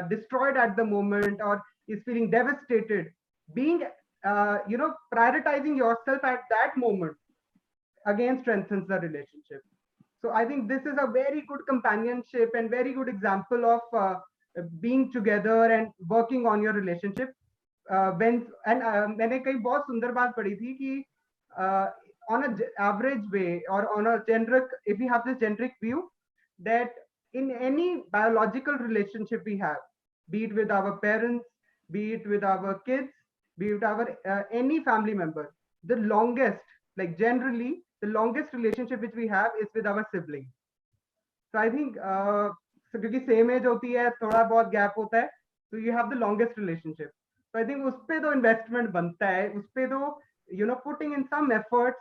destroyed at the moment or is feeling devastated, being prioritizing yourself at that moment again strengthens the relationship. So I think this is a very good companionship and very good example of being together and working on your relationship. मैंने कहीं बहुत सुंदर बात पढ़ी थी कि on a average way or on a generic, if we have this generic view, that in any biological relationship we have, be it with our parents, be it with our kids, be it our any family member, the longest, like generally the longest relationship which we have is with our sibling. So I think क्योंकि same age होती है, थोड़ा बहुत gap होता है, so you have the longest relationship. So I think उस पे तो investment बनता है, उस पे तो putting in some efforts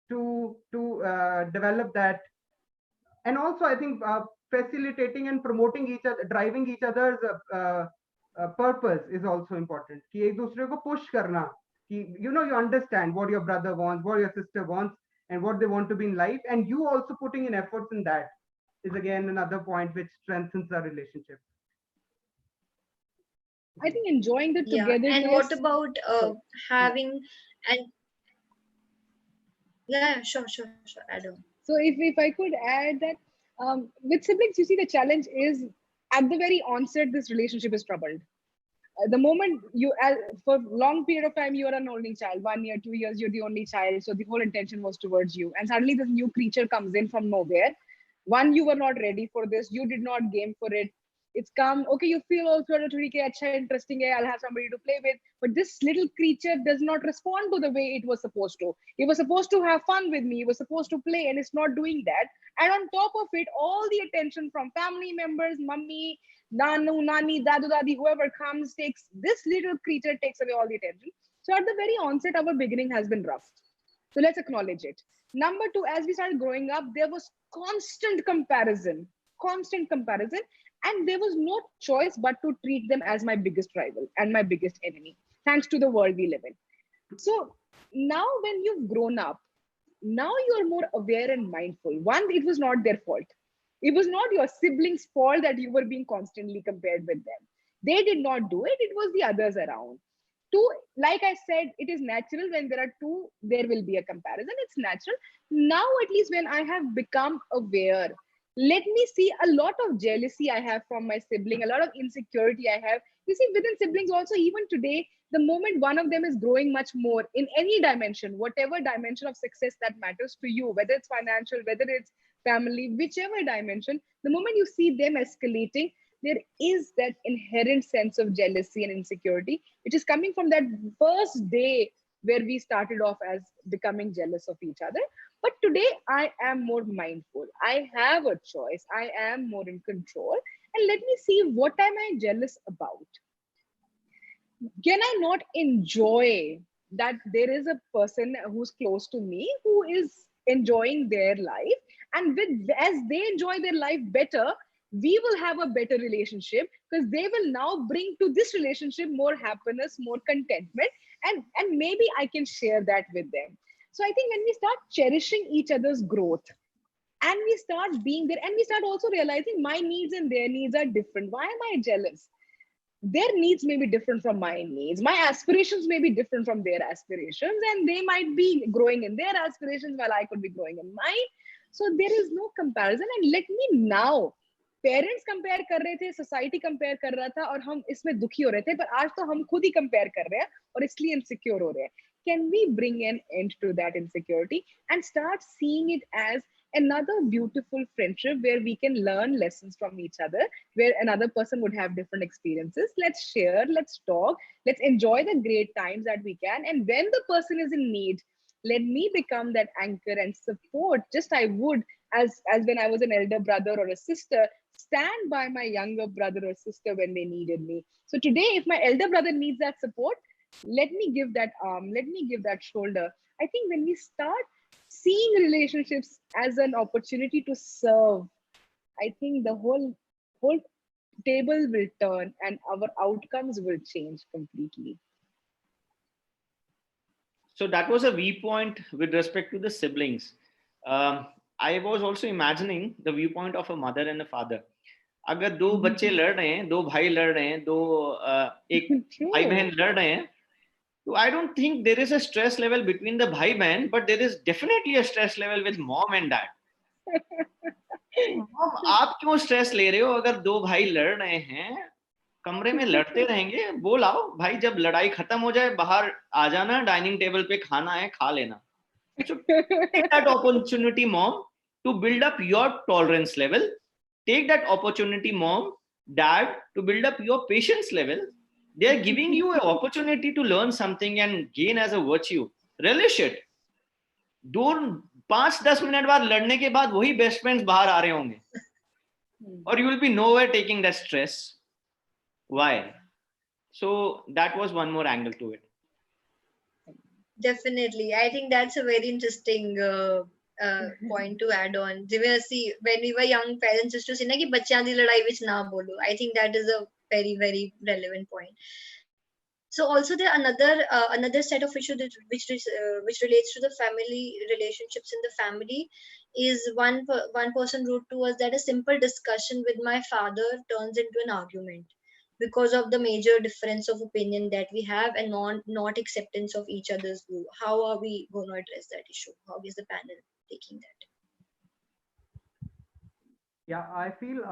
to develop that. And also I think facilitating and promoting each other, driving each other's purpose is also important. कि एक दूसरे को push करना, कि you understand what your brother wants, what your sister wants, and what they want to be in life, and you also putting in efforts in that is again another point which strengthens our relationship. I think enjoying the Yeah, togetherness. and what about having and yeah, sure, add on. So if I could add that with siblings, you see, the challenge is at the very onset, this relationship is troubled. The moment you, for long period of time, you are an only child, 1 year, 2 years, you're the only child. So the whole intention was towards you. And suddenly this new creature comes in from nowhere. One, you were not ready for this. You did not game for it. It's come, okay, you feel also interesting, I'll have somebody to play with. But this little creature does not respond to the way it was supposed to. It was supposed to have fun with me. It was supposed to play, and it's not doing that. And on top of it, all the attention from family members, mummy, nanu, nani, dadu, dadi, whoever comes, takes this little creature takes away all the attention. So at the very onset, our beginning has been rough. So let's acknowledge it. Number two, as we started growing up, there was constant comparison, and there was no choice but to treat them as my biggest rival and my biggest enemy, thanks to the world we live in. So now when you've grown up, now you're more aware and mindful. One, it was not their fault. It was not your siblings' fault that you were being constantly compared with them. They did not do it, it was the others around. Two, like I said, it is natural when there are two, there will be a comparison. It's natural. Now, at least when I have become aware, let me see a lot of jealousy I have from my sibling, a lot of insecurity I have. You see, within siblings also, even today, the moment one of them is growing much more in any dimension, whatever dimension of success that matters to you, whether it's financial, whether it's family, whichever dimension, the moment you see them escalating, there is that inherent sense of jealousy and insecurity, which is coming from that first day where we started off as becoming jealous of each other. But today I am more mindful. I have a choice. I am more in control. And let me see, what am I jealous about? Can I not enjoy that there is a person who's close to me who is enjoying their life, and with as they enjoy their life better, we will have a better relationship, because they will now bring to this relationship more happiness, more contentment, and maybe I can share that with them. So I think when we start cherishing each other's growth, and we start being there, and we start also realizing my needs and their needs are different. Why am I jealous? Their needs may be different from my needs. My aspirations may be different from their aspirations, and they might be growing in their aspirations while I could be growing in mine. So there is no comparison. And let me now, parents compare कर रहे थे, society compare कर रहा था, और हम इसमें दुखी हो रहे थे, पर आज तो हम खुद ही कंपेयर कर रहे हैं और इसलिए इनसिक्योर हो रहे हैं. Can we bring an end to that insecurity and start seeing it as another beautiful friendship where we can learn lessons from each other, where another person would have different experiences? Let's share, let's talk, let's enjoy the great times that we can. And when the person is in need, let me become that anchor and support, just I would as when I was an elder brother or a sister, stand by my younger brother or sister when they needed me. So today, if my elder brother needs that support, let me give that arm, let me give that shoulder. I think when we start seeing relationships as an opportunity to serve, I think the whole table will turn and our outcomes will change completely. So that was a viewpoint with respect to the siblings. I was also imagining the viewpoint of a mother and a father. अगर दो बच्चे लड़ रहे हैं, दो भाई लड़ रहे हैं, एक भाई बहन लड़ रहे हैं, तो I don't think there is a stress level between the भाई बहन, but there is definitely a stress level with mom and dad. Mom, आप क्यों स्ट्रेस ले रहे हो? अगर दो भाई लड़ रहे हैं, कमरे में लड़ते रहेंगे, वो लाओ भाई, जब लड़ाई खत्म हो जाए बाहर आ जाना, डाइनिंग टेबल पे खाना है, खा लेना. So take that opportunity, mom, to build up your tolerance level. Take that opportunity, mom, dad, to build up your patience level. They are giving you an opportunity to learn something and gain as a virtue. Relish it. Don't 5-10 minute बाद लड़ने के बाद वही best friends बाहर आ रहे होंगे, और you will be nowhere taking that stress. Why? So that was one more angle to it. Definitely, I think that's a very interesting point to add on. जिਵੇਂ ਅਸੀਂ when we were young, parents used to say ना कि बच्चों दी लड़ाई विच ना बोलो. I think that is a very very relevant point. So also there another set of issues which relates to the family relationships in the family is one person wrote to us that a simple discussion with my father turns into an argument because of the major difference of opinion that we have and not acceptance of each other's view. How are we going to address that issue? How is the panel taking that? Yeah, I feel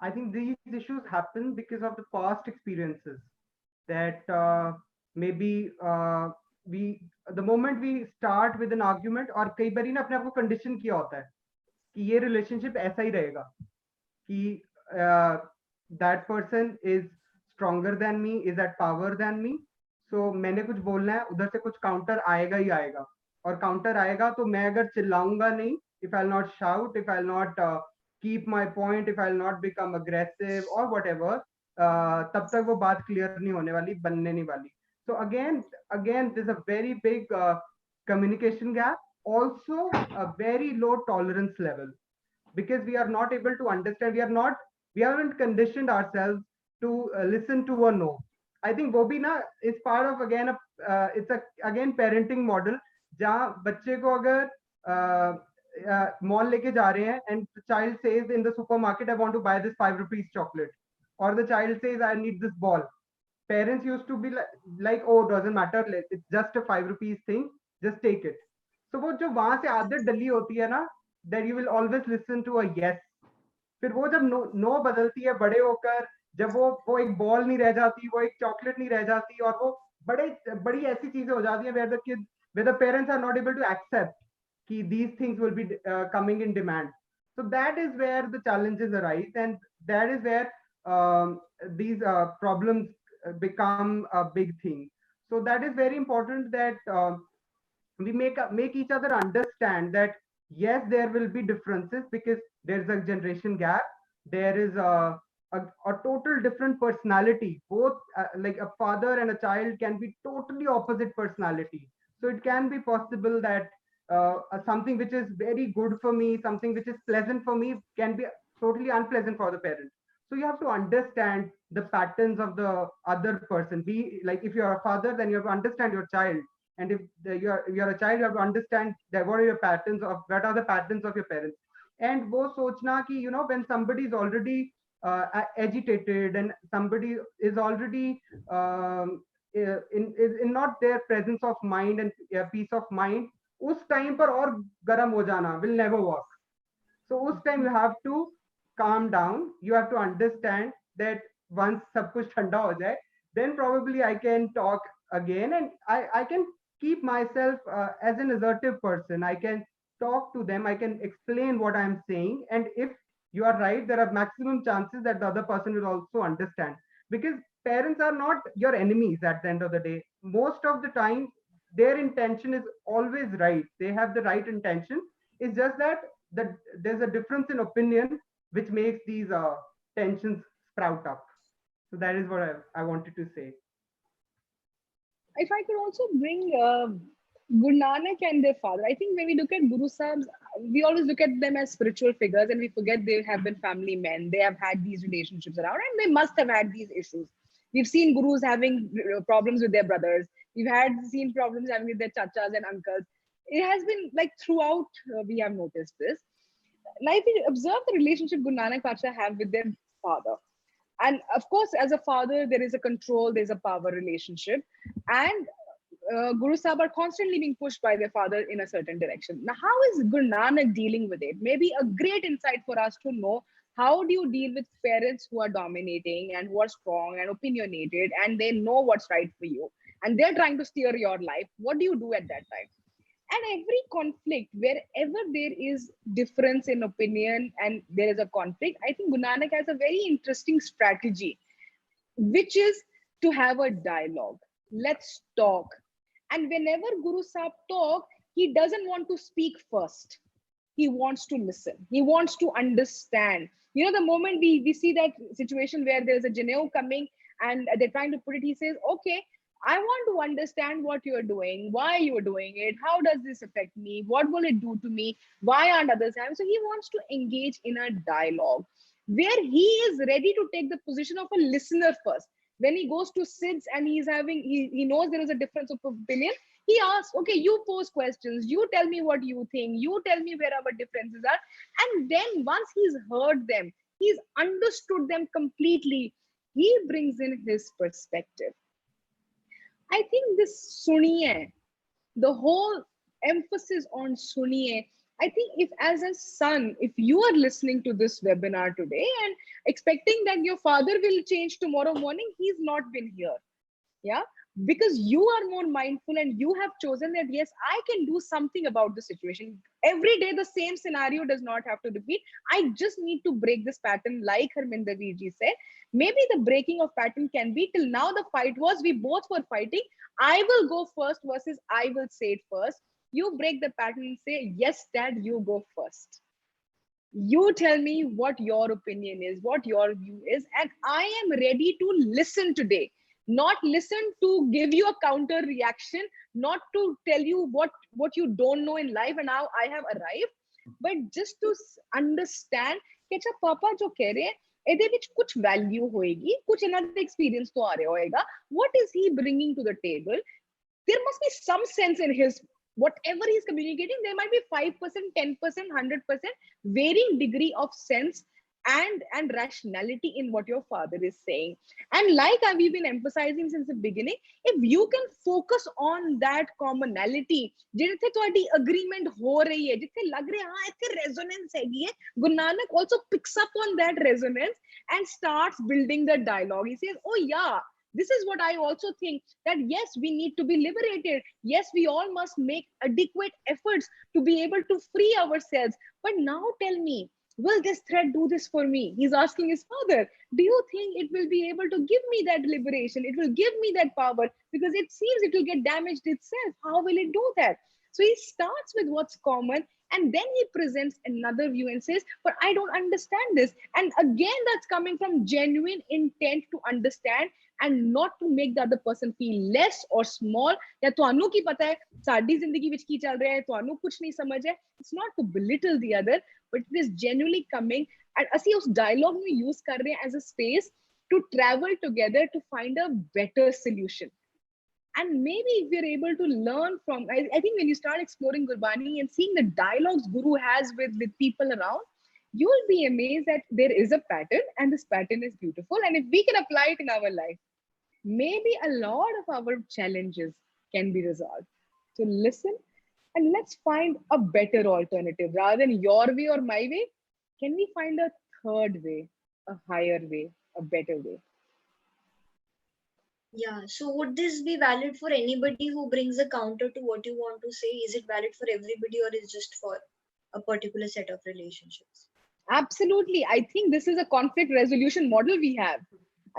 I think these issues happen because of the past experiences that maybe we the moment we start with an argument, और कई बारी ना अपने आप को condition किया होता है कि ये relationship ऐसा ही रहेगा कि that person is stronger than me, is at power than me, so मैंने कुछ बोलना है, उधर से कुछ counter आएगा ही आएगा, और counter आएगा तो मैं अगर चिल्लाऊंगा नहीं, if I'll not shout, if I'll not keep my point, if I'll not become aggressive or whatever, तब तक वो बात clear नहीं होने वाली, बनने नहीं वाली. So again there's a very big communication gap, also a very low tolerance level, because we are not able to understand, we haven't conditioned ourselves to listen to a no. I think वो भी ना is part of again it's a again parenting model, जहाँ बच्चे को अगर mall लेके जा रहे हैं and the child says in the supermarket, I want to buy this 5 rupees chocolate, or the child says I need this ball. Parents used to be like oh, doesn't matter, it's just a 5 rupees thing, just take it. So वो जो वहां से आदत डली होती है ना, that you will always listen to a yes, फिर वो जब नो बदलती है बड़े होकर, जब वो एक बॉल नहीं रह जाती, वो एक चॉकलेट नहीं रह जाती, और वो बड़ी ऐसी चीजें हो जाती हैं where the parents are not able to accept कि these things will be coming in demand. So that is where the challenges arise, and that is where these problems become a big thing. So that is very important that we make each other understand that yes, there will be differences because there's a generation gap, there is a total different personality, both like a father and a child can be totally opposite personality. So it can be possible that something which is very good for me, something which is pleasant for me, can be totally unpleasant for the parent. So you have to understand the patterns of the other person. Be like, if you're a father, then you have to understand your child, and if you're a child, you have to understand that what are the patterns of your parents. And wo sochna ki, when somebody is already agitated and somebody is already in not their presence of mind and peace of mind, us time par aur garam ho jana will never work. So us time you have to calm down, you have to understand that once sab kuch thanda ho jaye, then probably I can talk again, and I can keep myself as an assertive person. I can talk to them, I can explain what I'm saying, and if you are right, there are maximum chances that the other person will also understand, because parents are not your enemies at the end of the day. Most of the time their intention is always right, they have the right intention. It's just that there's a difference in opinion which makes these tensions sprout up. So that is what I wanted to say. If I could also bring Guru Nanak and their father, I think when we look at Guru Sahibs, we always look at them as spiritual figures, and we forget they have been family men. They have had these relationships around, and they must have had these issues. We've seen gurus having problems with their brothers. We've seen problems having with their chachas and uncles. It has been like throughout, we have noticed this. Now, if we observe the relationship Guru Nanak Pacha have with their father, and of course, as a father, there is a control, there's a power relationship, and Guru Sahib are constantly being pushed by their father in a certain direction. Now, how is Guru Nanak dealing with it? Maybe a great insight for us to know, how do you deal with parents who are dominating and who are strong and opinionated, and they know what's right for you, and they're trying to steer your life? What do you do at that time? And every conflict, wherever there is difference in opinion and there is a conflict, I think Guru Nanak has a very interesting strategy, which is to have a dialogue. Let's talk. And whenever Guru Sahib talk, he doesn't want to speak first. He wants to listen. He wants to understand. The moment we see that situation where there's a Janeo coming and they're trying to put it, he says, okay, I want to understand what you're doing, why you're doing it, how does this affect me, what will it do to me, why aren't others having? So he wants to engage in a dialogue where he is ready to take the position of a listener first. When he goes to SIDS and he knows there is a difference of opinion, he asks, okay, you pose questions, you tell me what you think, you tell me where our differences are. And then once he's heard them, he's understood them completely, he brings in his perspective. I think this suniye, the whole emphasis on suniye, I think if as a son, if you are listening to this webinar today and expecting that your father will change tomorrow morning, he's not been here. Yeah, because you are more mindful and you have chosen that yes, I can do something about the situation. Every day the same scenario does not have to repeat. I just need to break this pattern, like Harminder ji said. Maybe the breaking of pattern can be, till now the fight was we both were fighting, I will go first versus I will say it first. You break the pattern and say, yes dad, you go first. You tell me what your opinion is, what your view is, and I am ready to listen today. Not listen to give you a counter reaction, not to tell you what you don't know in life and how I have arrived, but just to understand कि अच्छा पापा जो कह रहे हैं ਇਹਦੇ ਵਿੱਚ ਕੁਝ ਵੈਲਿਊ ਹੋਏਗੀ, ਕੁਝ ਇਹਨਾਂ ਦਾ ਐਕਸਪੀਰੀਅੰਸ ਤੋਂ ਆ ਰਿਹਾ ਹੋਏਗਾ. What is he bringing to the table? There must be some sense in his whatever he's communicating. There might be 5%, 10%, 100% varying degree of sense and rationality in what your father is saying. And like we've been emphasizing since the beginning, if you can focus on that commonality, जिथे तुम्हारी agreement हो रही है, जिथे लग रहा है हाँ इतने resonance हैगी है, Guru Nanak also picks up on that resonance and starts building the dialogue. He says, oh yeah, this is what I also think, that yes, we need to be liberated. Yes, we all must make adequate efforts to be able to free ourselves. But now tell me, will this thread do this for me? He's asking his father, do you think it will be able to give me that liberation? It will give me that power, because it seems it will get damaged itself. How will it do that? So he starts with what's common, and then he presents another view and says, but I don't understand this. And again, that's coming from genuine intent to understand and not to make the other person feel less or small. या तुहानू की पता है साडी जिंदगी विच की चल रहा है, तुहानू कुछ नहीं समझ है. It's not to belittle the other, but it is genuinely coming, and ਅਸੀਂ उस dialogue में use कर रहे हैं as a space to travel together to find a better solution. And maybe if we're able to learn from, I think when you start exploring Gurbani and seeing the dialogues Guru has with people around, you will be amazed that there is a pattern, and this pattern is beautiful. And if we can apply it in our life, maybe a lot of our challenges can be resolved. So listen and let's find a better alternative. Rather than your way or my way, can we find a third way, a higher way, a better way? Yeah, so would this be valid for anybody who brings a counter to what you want to say? Is it valid for everybody, or is it just for a particular set of relationships? Absolutely. I think this is a conflict resolution model we have.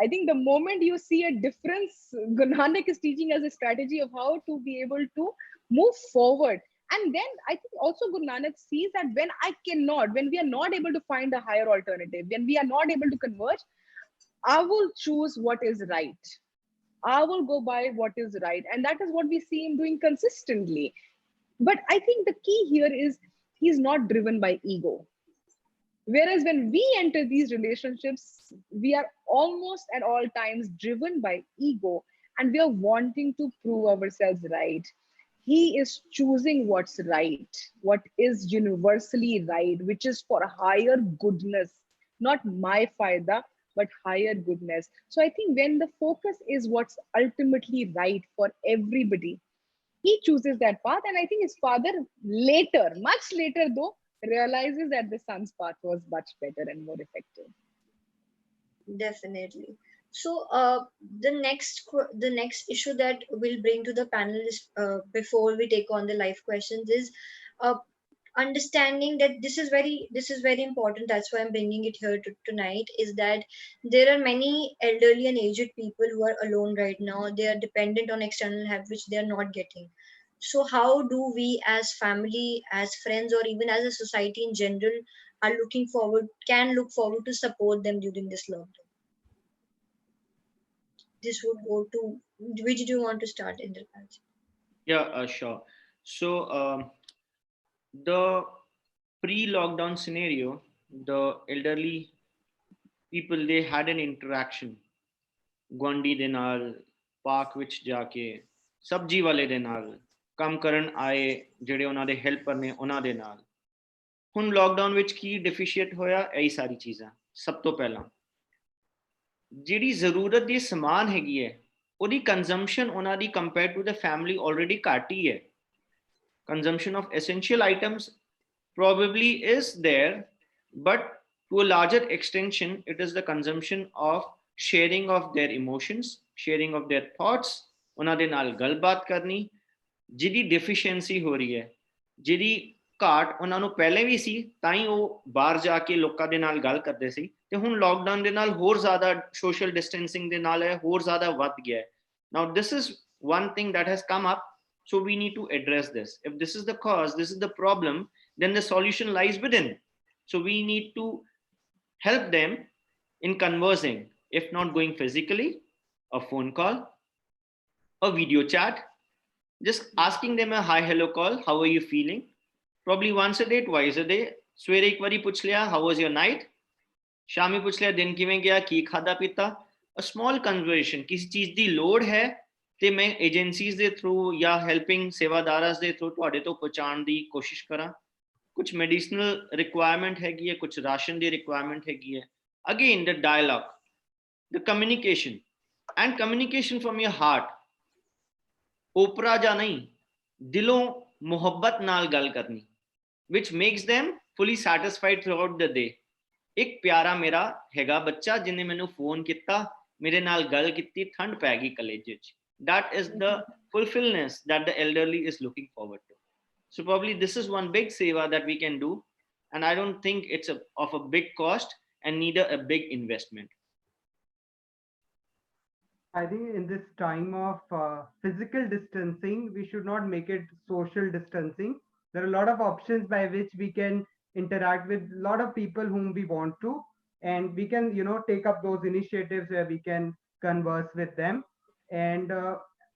I think the moment you see a difference, Guru Nanak is teaching us a strategy of how to be able to move forward. And then I think also Guru Nanak sees that when we are not able to find a higher alternative, when we are not able to converge, I will choose what is right. I will go by what is right. And that is what we see him doing consistently. But I think the key here is he's not driven by ego. Whereas when we enter these relationships, we are almost at all times driven by ego, and we are wanting to prove ourselves right. He is choosing what's right, what is universally right, which is for higher goodness, not my faida, but higher goodness. So I think when the focus is what's ultimately right for everybody, he chooses that path. And I think his father later, much later though, realizes that the son's path was much better and more effective. Definitely. So the next issue that we'll bring to the panelists before we take on the live questions is understanding that this is very important. That's why I'm bringing it here tonight, is that there are many elderly and aged people who are alone right now. They are dependent on external help which they are not getting. So how do we as family, as friends, or even as a society in general can look forward to support them during this lockdown? This would go to, which do you want to start, Indrapal? Yeah, sure. So the pre-lockdown scenario, the elderly people, they had an interaction. ਗੁਆਂਢੀ ਦੇ ਨਾਲ park ਵਿੱਚ ਜਾ ਕੇ ਸਬਜ਼ੀ ਵਾਲੇ ਦੇ ਨਾਲ ਕੰਮ ਕਰਨ ਆਏ ਜਿਹੜੇ ਉਹਨਾਂ ਦੇ ਹੈਲਪਰ ਨੇ ਉਹਨਾਂ ਦੇ ਨਾਲ. ਹੁਣ ਲੋਕਡਾਊਨ ਵਿੱਚ ਕੀ ਡਿਫੀਸ਼ੀਏਟ ਹੋਇਆ? ਇਹੀ ਸਾਰੀ ਚੀਜ਼ਾਂ. ਸਭ ਤੋਂ ਪਹਿਲਾਂ ਜਿਹੜੀ ਜ਼ਰੂਰਤ ਦੀ ਸਮਾਨ ਹੈਗੀ ਹੈ ਉਹਦੀ ਕੰਜ਼ੰਪਸ਼ਨ ਉਹਨਾਂ ਦੀ compare to the family already ਘੱਟ ਹੀ ਹੈ. Consumption of essential items probably is there, but to a larger extension, it is the consumption of sharing of their emotions, sharing of their thoughts, ਉਹਨਾਂ ਦੇ ਨਾਲ ਗੱਲਬਾਤ ਕਰਨੀ, ਜਿਹਦੀ ਡਿਫੀਸ਼ੀਐਂਸੀ ਹੋ ਰਹੀ ਹੈ, ਜਿਹਦੀ ਘਾਟ ਉਹਨਾਂ ਨੂੰ ਪਹਿਲੇ ਵੀ ਸੀ, ਤਾਂ ਹੀ ਉਹ ਬਾਹਰ ਜਾ ਕੇ ਲੋਕਾਂ ਦੇ ਨਾਲ ਗੱਲ ਕਰਦੇ ਸੀ, ਤੇ ਹੁਣ ਲੋਕਡਾਊਨ ਦੇ ਨਾਲ ਹੋਰ ਜ਼ਿਆਦਾ ਸੋਸ਼ਲ ਡਿਸਟੈਂਸਿੰਗ ਦੇ ਨਾਲ ਹੈ, ਹੋਰ ਜ਼ਿਆਦਾ ਵੱਧ ਗਿਆ ਹੈ. Now this is one thing that has come up, so we need to address this. If this is the cause, this is the problem, then the solution lies within. So we need to help them in conversing, if not going physically, a phone call, a video chat, just asking them a hi hello call, how are you feeling, probably once a day, twice a day. ਸਵੇਰੇ ਇੱਕ ਵਾਰੀ ਪੁੱਛ ਲਿਆ how was your night, ਸ਼ਾਮੀ ਪੁੱਛ ਲਿਆ ਦਿਨ ਕਿਵੇਂ ਗਿਆ, ਕੀ ਖਾਦਾ ਪੀਤਾ. a small conversation, ਕਿਸੇ ਚੀਜ਼ ਦੀ ਲੋੜ ਹੈ ਤੇ ਮੈਂ ਏਜੰਸੀਜ਼ ਦੇ ਥਰੂ ਜਾਂ ਹੈਲਪਿੰਗ ਸੇਵਾਦਾਰਾਂ ਦੇ ਥਰੂ ਤੁਹਾਡੇ ਤੋਂ ਪਹੁੰਚਾਉਣ ਦੀ ਕੋਸ਼ਿਸ਼ ਕਰਾਂ. ਕੁਝ ਮੈਡੀਸਨਲ ਰਿਕੁਆਇਰਮੈਂਟ ਹੈਗੀ ਹੈ, ਕੁਝ ਰਾਸ਼ਨ ਦੀ ਰਿਕੁਆਇਰਮੈਂਟ ਹੈਗੀ ਹੈ. Again the dialogue, the communication, and communication from your heart. ਓਪਰਾ ਜਾਂ ਨਹੀਂ, ਦਿਲੋਂ ਮੁਹੱਬਤ ਨਾਲ ਗੱਲ ਕਰਨੀ, which makes them fully satisfied throughout the day. ਇੱਕ ਪਿਆਰਾ ਮੇਰਾ ਹੈਗਾ ਬੱਚਾ ਜਿਹਨੇ ਮੈਨੂੰ ਫੋਨ ਕੀਤਾ, ਮੇਰੇ ਨਾਲ ਗੱਲ ਕੀਤੀ, ਠੰਡ ਪੈ ਗਈ ਕਲੇਜੇ 'ਚ. That is the fulfillment that the elderly is looking forward to. So probably this is one big seva that we can do, and I don't think it's of a big cost and neither a big investment. I think in this time of physical distancing, we should not make it social distancing. There are a lot of options by which we can interact with a lot of people whom we want to, and we can, take up those initiatives where we can converse with them. And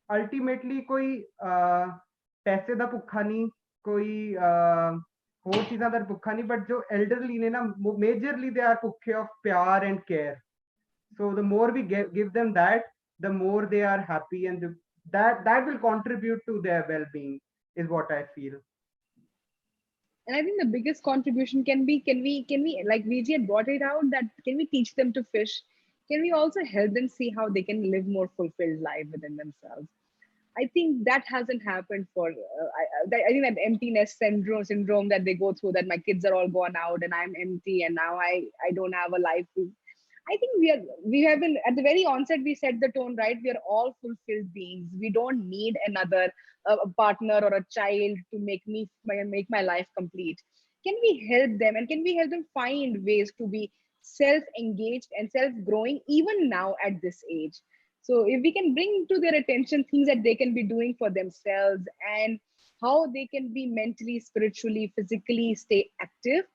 ultimately, koi paise da bhukha nahi, koi ਹੋਰ ਚੀਜ਼ਾਂ ਦਾ ਭੁੱਖਾ ਨਹੀਂ, but ਜੋ elderly ਨੇ ਨਾ, majorly they are ਭੁੱਖੇ of ਪਿਆਰ and care. So the more we give them that, the more they are happy, and that will contribute to their well-being, is what I feel. And I think the biggest contribution can we like VG had brought it out, that can we teach them to fish? Can we also help them see how they can live more fulfilled life within themselves? I think that hasn't happened for I think that emptiness syndrome that they go through, that my kids are all gone out and I'm empty and now I don't have a life. I think we have been at the very onset, we set the tone right. We are all fulfilled beings. We don't need another a partner or a child to make my life complete. Can we help them, and can we help them find ways to be self-engaged and self-growing even now at this age? So if we can bring to their attention things that they can be doing for themselves, and how they can be mentally, spiritually, physically stay active,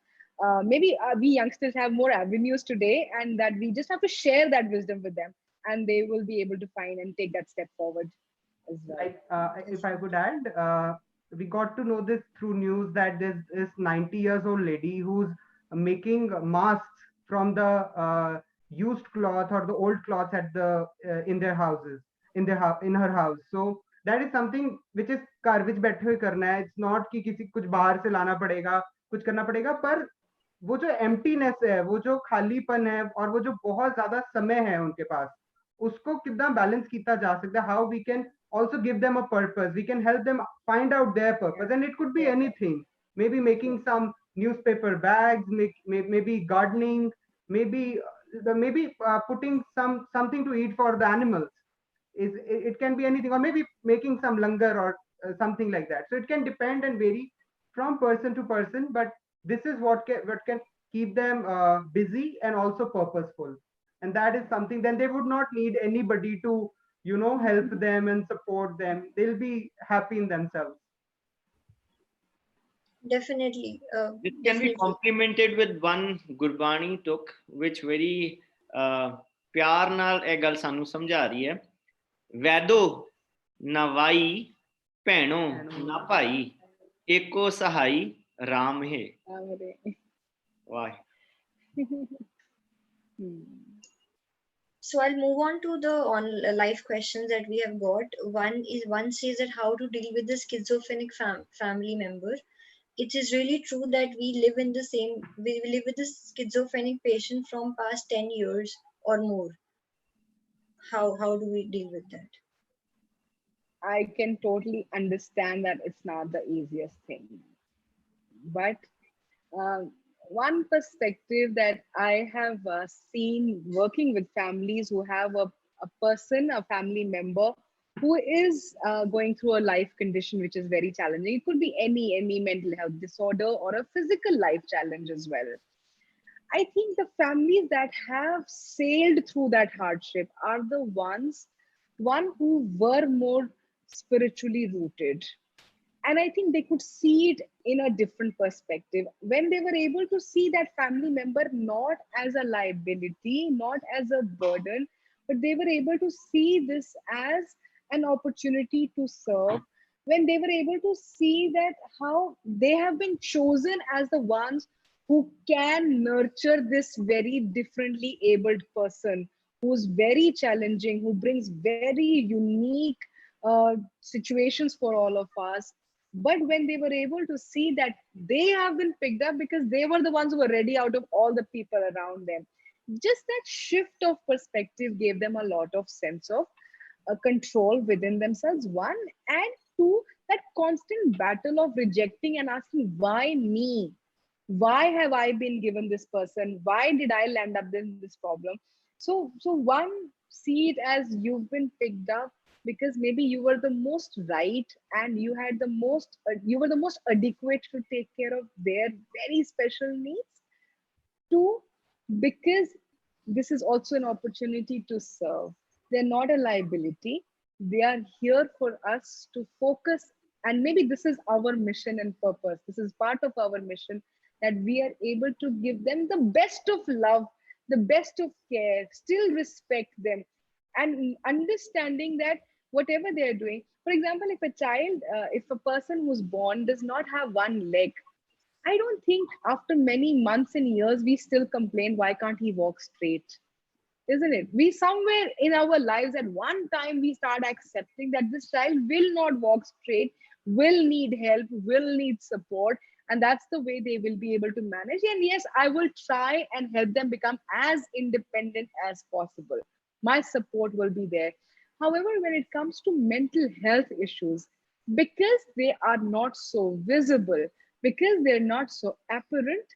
maybe we youngsters have more avenues today, and that we just have to share that wisdom with them, and they will be able to find and take that step forward as well. If I could add, we got to know this through news that there's this 90 years old lady who's making masks from the used cloth or the old cloth at the in their houses, in her house. So that is something which is घर विच बैठे हुए करना है. It's not कि किसी कुछ बाहर से लाना पड़ेगा, कुछ करना पड़ेगा. पर वो जो एम्प्टीनेस है, वो जो खालीपन है, और वो जो बहुत ज्यादा समय है उनके पास, उसको कितना बैलेंस किया जा सकता है. How we can also give them a purpose, we can help them find out their purpose, and it could be anything. Maybe making some newspaper bags, maybe gardening, maybe putting something to eat for the animals. It can be anything, or maybe making some langar or something like that. So it can depend and vary from person to person, but this is what can keep them busy and also purposeful, and that is something. Then they would not need anybody to help them and support them. They'll be happy in themselves. Definitely. This can be complemented with one Gurbani tuk, which very ਪਿਆਰ ਨਾਲ ਇਹ ਗੱਲ ਸਾਨੂੰ ਸਮਝਾ ਰਹੀ ਹੈ. ਵੈਦੋ ਨਵਾਈ ਭੈਣੋ ਨਾ ਭਾਈ, ਏਕੋ ਸਹਾਈ ਰਾਮ ਹੈ. ਵਾਹ. So I'll move on to the live questions that we have got. One says that how to deal with the schizophrenic family member. It is really true that we live with this schizophrenic patient from past 10 years or more. How do we deal with that? I can totally understand that it's not the easiest thing, but Uh, One perspective that I have seen working with families who have a person, a family member who is going through a life condition which is very challenging. It could be any mental health disorder or a physical life challenge as well. I think the families that have sailed through that hardship are the one who were more spiritually rooted. And I think they could see it in a different perspective when they were able to see that family member not as a liability, not as a burden, but they were able to see this as an opportunity to serve. When they were able to see that how they have been chosen as the ones who can nurture this very differently abled person who's very challenging, who brings very unique situations for all of us. But when they were able to see that they have been picked up because they were the ones who were ready out of all the people around them, just that shift of perspective gave them a lot of sense of control within themselves, one, and two, that constant battle of rejecting and asking, why me? Why have I been given this person? Why did I land up in this problem? So one, see it as you've been picked up because maybe you were the most right and you had the most you were the most adequate to take care of their very special needs. Two, because this is also an opportunity to serve. They're not a liability. They are here for us to focus. And maybe this is our mission and purpose. This is part of our mission that we are able to give them the best of love, the best of care, still respect them, and understanding that whatever they're doing, for example, if a child, if a person who's born does not have one leg, I don't think after many months and years we still complain, why can't he walk straight? Isn't it? We somewhere in our lives at one time we start accepting that this child will not walk straight, will need help, will need support, and that's the way they will be able to manage. And yes, I will try and help them become as independent as possible. My support will be there. However, when it comes to mental health issues, because they are not so visible, because they're not so apparent,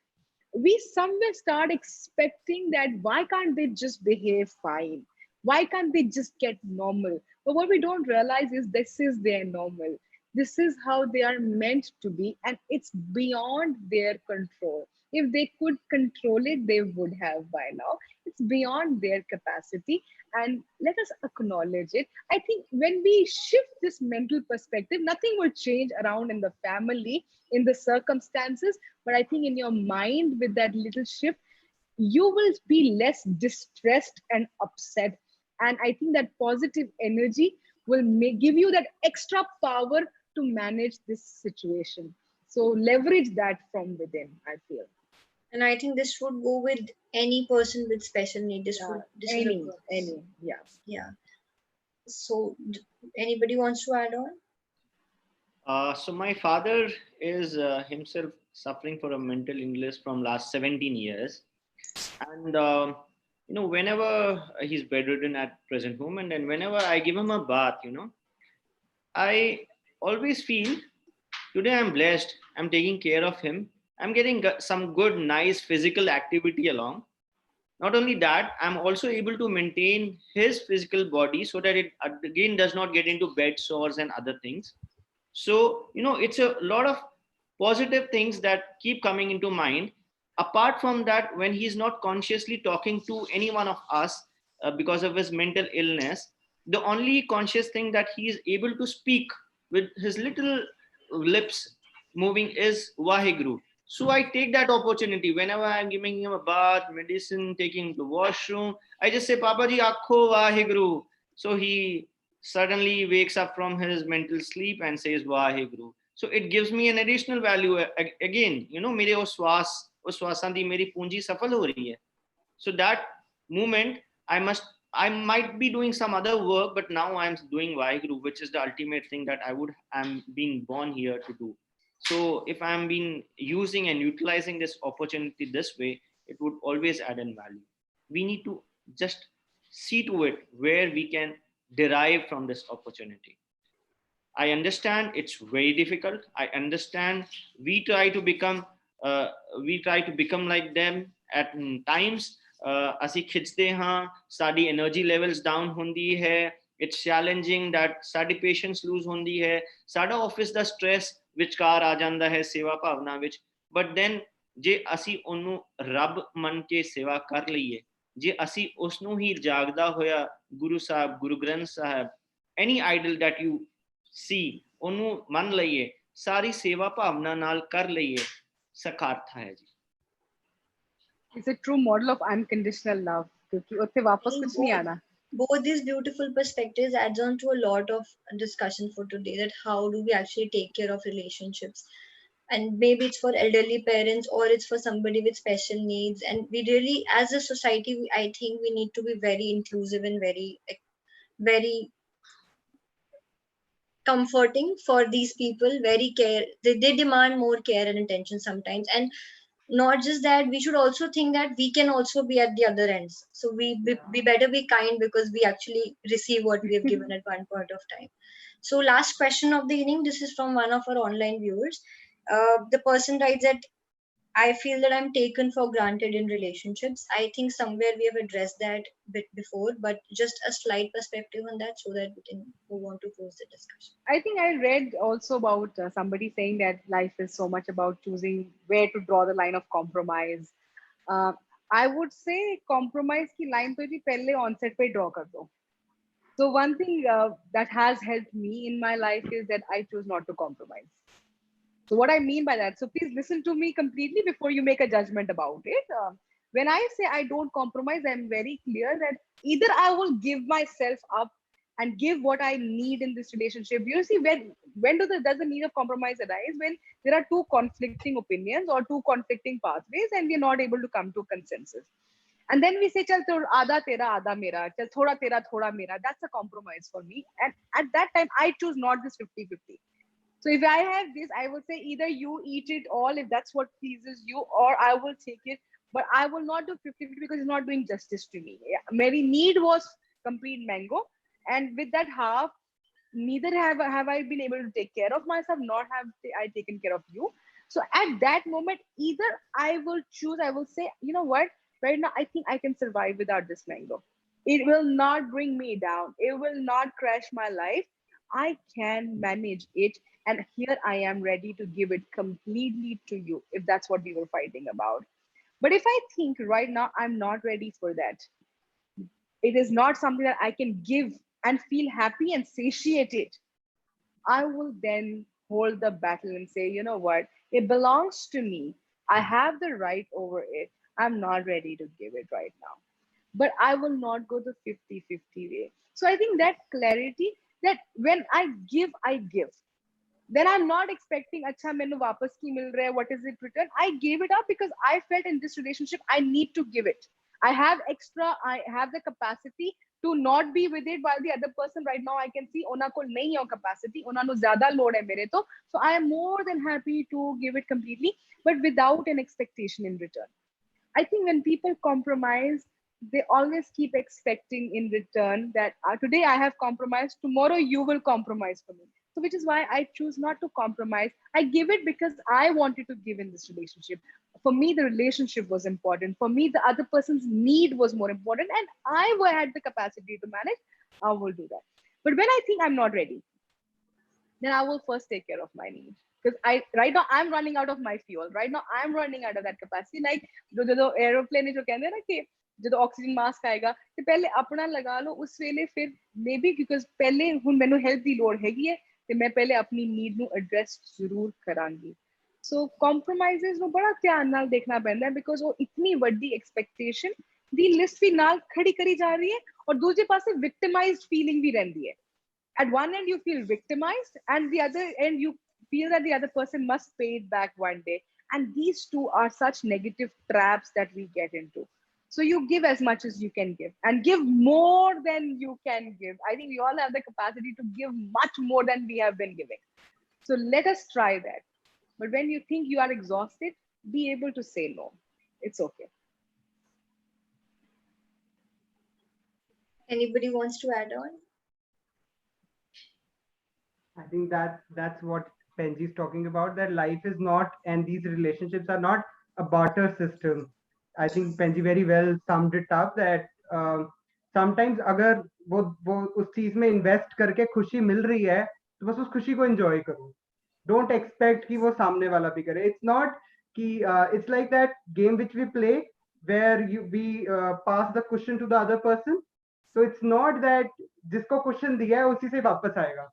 we somewhere start expecting that why can't they just behave fine, why can't they just get normal? But what we don't realize is this is their normal, this is how they are meant to be, and it's beyond their control. If they could control it, they would have by now. It's beyond their capacity, and let us acknowledge it. I think when we shift this mental perspective, nothing will change around in the family, in the circumstances, but I think in your mind, with that little shift, you will be less distressed and upset. And I think that positive energy will give you that extra power to manage this situation. So leverage that from within, I feel. And I think this would go with any person with special need. This is a good. Yeah. Yeah. So anybody wants to add on? So my father is himself suffering from a mental illness from last 17 years, and whenever he's bedridden at present moment, and whenever I give him a bath, I always feel today I'm blessed. I'm taking care of him. I'm getting some good, nice physical activity along. Not only that, I'm also able to maintain his physical body so that it again does not get into bed sores and other things. So it's a lot of positive things that keep coming into mind. Apart from that, when he's not consciously talking to any one of us because of his mental illness, the only conscious thing that he is able to speak with his little lips moving is Waheguru. So I take that opportunity whenever I'm giving him a bath, medicine, taking him to washroom. I just say, Papa ji, Akho Waheguru. So he suddenly wakes up from his mental sleep and says Waheguru. So it gives me an additional value. Again, मेरे उस श्वासां दी मेरी पूंजी सफल हो रही है. So that moment, I might be doing some other work, but now I'm doing Waheguru, which is the ultimate thing that I'm being born here to do. So if I'm been using and utilizing this opportunity this way, it would always add in value. We need to just see to it where we can derive from this opportunity. I understand it's very difficult. I understand we try to become we try to become like them at times. ਅਸੀਂ ਖਿੱਚਦੇ ਹਾਂ, ਸਾਡੀ energy levels down ਹੁੰਦੀ ਹੈ, it's challenging that ਸਾਡੀ patience lose ਹੁੰਦੀ ਹੈ, ਸਾਡਾ office ਦਾ stress ਵਿਚਕਾਰ ਆ ਜਾਂਦਾ ਹੈ ਸੇਵਾ ਭਾਵਨਾ ਵਿੱਚ। but then ਜੇ ਅਸੀਂ ਉਹਨੂੰ ਰੱਬ ਮੰਨ ਕੇ ਸੇਵਾ ਕਰ ਲਈਏ, ਜੇ ਅਸੀਂ ਉਸ ਨੂੰ ਹੀ ਜਾਗਦਾ ਹੋਇਆ Guru Sahib, Guru Granth Sahib, any idol that you see, ਉਹਨੂੰ ਮੰਨ ਲਈਏ, ਸਾਰੀ ਸੇਵਾ ਭਾਵਨਾ ਨਾਲ ਕਰ ਲਈਏ, ਸਕਾਰਥ ਹੈ ਜੀ। It's a true model of unconditional love, क्योंकि उत्थे वापस कुछ नहीं आना। Both these beautiful perspectives adds on to a lot of discussion for today, that how do we actually take care of relationships, and maybe it's for elderly parents or it's for somebody with special needs. And we really, as a society, I think we need to be very inclusive and very comforting for these people. Very care, they demand more care and attention sometimes. And not just that, we should also think that we can also be at the other ends. So we better be kind, because we actually receive what we have given at one point of time. So last question of the evening, this is from one of our online viewers. The person writes that, I feel that I'm taken for granted in relationships. I think somewhere we have addressed that bit before, but just a slight perspective on that so that we can move on to close the discussion. I think I read also about somebody saying that life is so much about choosing where to draw the line of compromise. I would say compromise ki line to ji pehle onset pe draw kar do. So one thing that has helped me in my life is that I choose not to compromise. So what I mean by that, so please listen to me completely before you make a judgment about it. When I say I don't compromise, I'm very clear that either I will give myself up and give what I need in this relationship. You see, when does the need of compromise arise? When there are two conflicting opinions or two conflicting pathways and we're not able to come to a consensus. And then we say, chal aadha tera, aadha mera, chal thoda tera, thoda mera. That's a compromise for me. And at that time, I choose not this 50-50. So if I have this, I will say either you eat it all if that's what pleases you, or I will take it. But I will not do 50-50 because it's not doing justice to me. My need was complete mango. And with that half, neither have I been able to take care of myself, nor have I taken care of you. So at that moment, either I will choose, I will say, you know what, right now, I think I can survive without this mango. It will not bring me down. It will not crash my life. I can manage it. And here I am ready to give it completely to you, if that's what we were fighting about. But if I think right now I'm not ready for that, it is not something that I can give and feel happy and satiated, I will then hold the battle and say, you know what, it belongs to me. I have the right over it. I'm not ready to give it right now. But I will not go the 50-50 way. So I think that clarity, that when I give, then I'm not expecting, acha mainu wapas ki mil raha hai, what is it return? I gave it up because I felt in this relationship I need to give it. I have the capacity to not be with it, while the other person right now I can see ona ko nahi hai capacity, ona nu zyada load hai mere to. So I am more than happy to give it completely, but without an expectation in return. I think when people compromise, they always keep expecting in return that today I have compromised, tomorrow you will compromise for me. So which is why I choose not to compromise. I give it because I wanted to give in this relationship. For me, the relationship was important. For me, the other person's need was more important, and I had the capacity to manage. I will do that. But when I think I'm not ready, then I will first take care of my needs. Because right now I'm running out of my fuel. Right now I'm running out of that capacity. Like the aeroplane जो कहते हैं ना कि जो oxygen mask आएगा तो पहले अपना लगा लो उस वेले फिर मे बी बिकॉज पहले हुन मैनू हेल्प दी लोड़ हैगी है ਤੇ ਮੈਂ ਪਹਿਲੇ ਆਪਣੀ ਨੀਡ ਨੂੰ ਐਡਰੈਸ ਜ਼ਰੂਰ ਕਰਾਂਗੀ ਸੋ ਕੰਪਰੋਮਾਈਜ਼ਸ ਨੂੰ ਬੜਾ ਧਿਆਨ ਨਾਲ ਦੇਖਣਾ ਪੈਂਦਾ ਬਿਕੋਜ਼ ਉਹ ਇਤਨੀ ਵੱਡੀ ਐਕਸਪੈਕਟੇਸ਼ਨ ਦੀ ਲਿਸਟ ਵੀ ਨਾਲ ਖੜੀ ਕਰੀ ਜਾ ਰਹੀ ਹੈ ਔਰ ਦੂਜੇ ਪਾਸੇ ਵਿਕਟਿਮਾਈਜ਼ਡ ਫੀਲਿੰਗ ਵੀ ਰਹਿੰਦੀ ਹੈ at one end you feel victimized and the other end you feel that the other person must pay it back one day, and these two are such negative traps that we get into. So you give as much as you can give and give more than you can give. I think we all have the capacity to give much more than we have been giving. So let us try that. But when you think you are exhausted, be able to say no. It's okay. Anybody wants to add on? I think that's what Penji is talking about, that life is not, and these relationships are not a barter system. I think Penji very well summed it up that sometimes अगर वो उस चीज में invest करके खुशी मिल रही है तो बस उस खुशी को एंजॉय करो. Don't expect कि वो सामने वाला भी करे. It's not कि it's like that game which we play where we pass the cushion to the other person. So it's not that जिसको cushion दिया है उसी से वापस आएगा.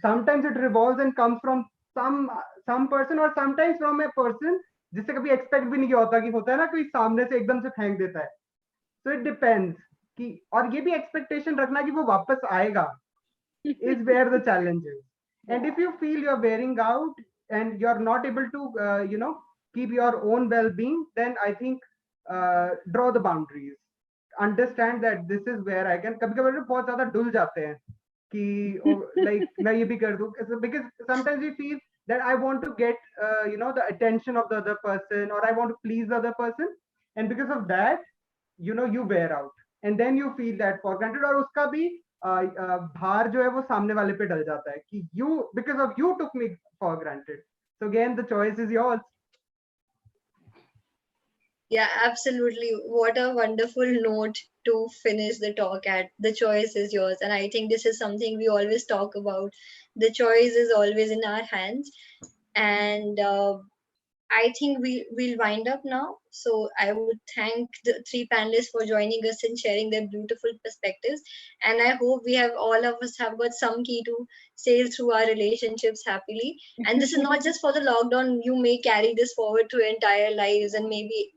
Sometimes it revolves and comes from some person, or sometimes from a person जिससे कभी expect भी नहीं किया होता, कि होता है ना कोई सामने से एकदम से फेंक देता है. So it depends कि, और ये भी expectation रखना कि वो वापस आएगा is where the challenge is. And if you feel you're wearing out and you're not able to keep your own well-being, then I think draw the boundaries. Understand that this is where I can. कभी कभी बहुत ज़्यादा डुल जाते हैं कि like मैं ये भी कर दूँ, because sometimes we feel that I want to get the attention of the other person, or I want to please the other person, and because of that you wear out, and then you feel that for granted, और उसका भी भार जो है वो सामने वाले पे डल जाता है कि because of you took me for granted. So again, the choice is yours. Yeah, absolutely. What a wonderful note to finish the talk at. The choice is yours. And I think this is something we always talk about. The choice is always in our hands. And I think we'll wind up now. So I would thank the three panelists for joining us and sharing their beautiful perspectives. And I hope we have, all of us have got some key to sail through our relationships happily. And this is not just for the lockdown. You may carry this forward to your entire lives, and maybe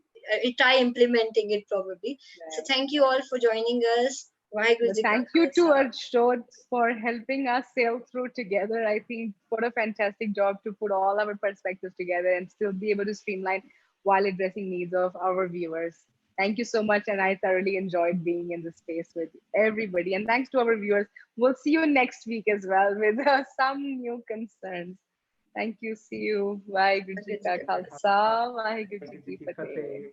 try implementing it probably. So thank you all for joining us. Thank you to Arshod for helping us sail through together. I think what a fantastic job to put all our perspectives together and still be able to streamline while addressing needs of our viewers. Thank you so much. And I thoroughly enjoyed being in this space with everybody. And thanks to our viewers. We'll see you next week as well with some new concerns. Thank you. See you. Vaheguru Ji Ka Khalsa, Vaheguru Ji Ki Fateh.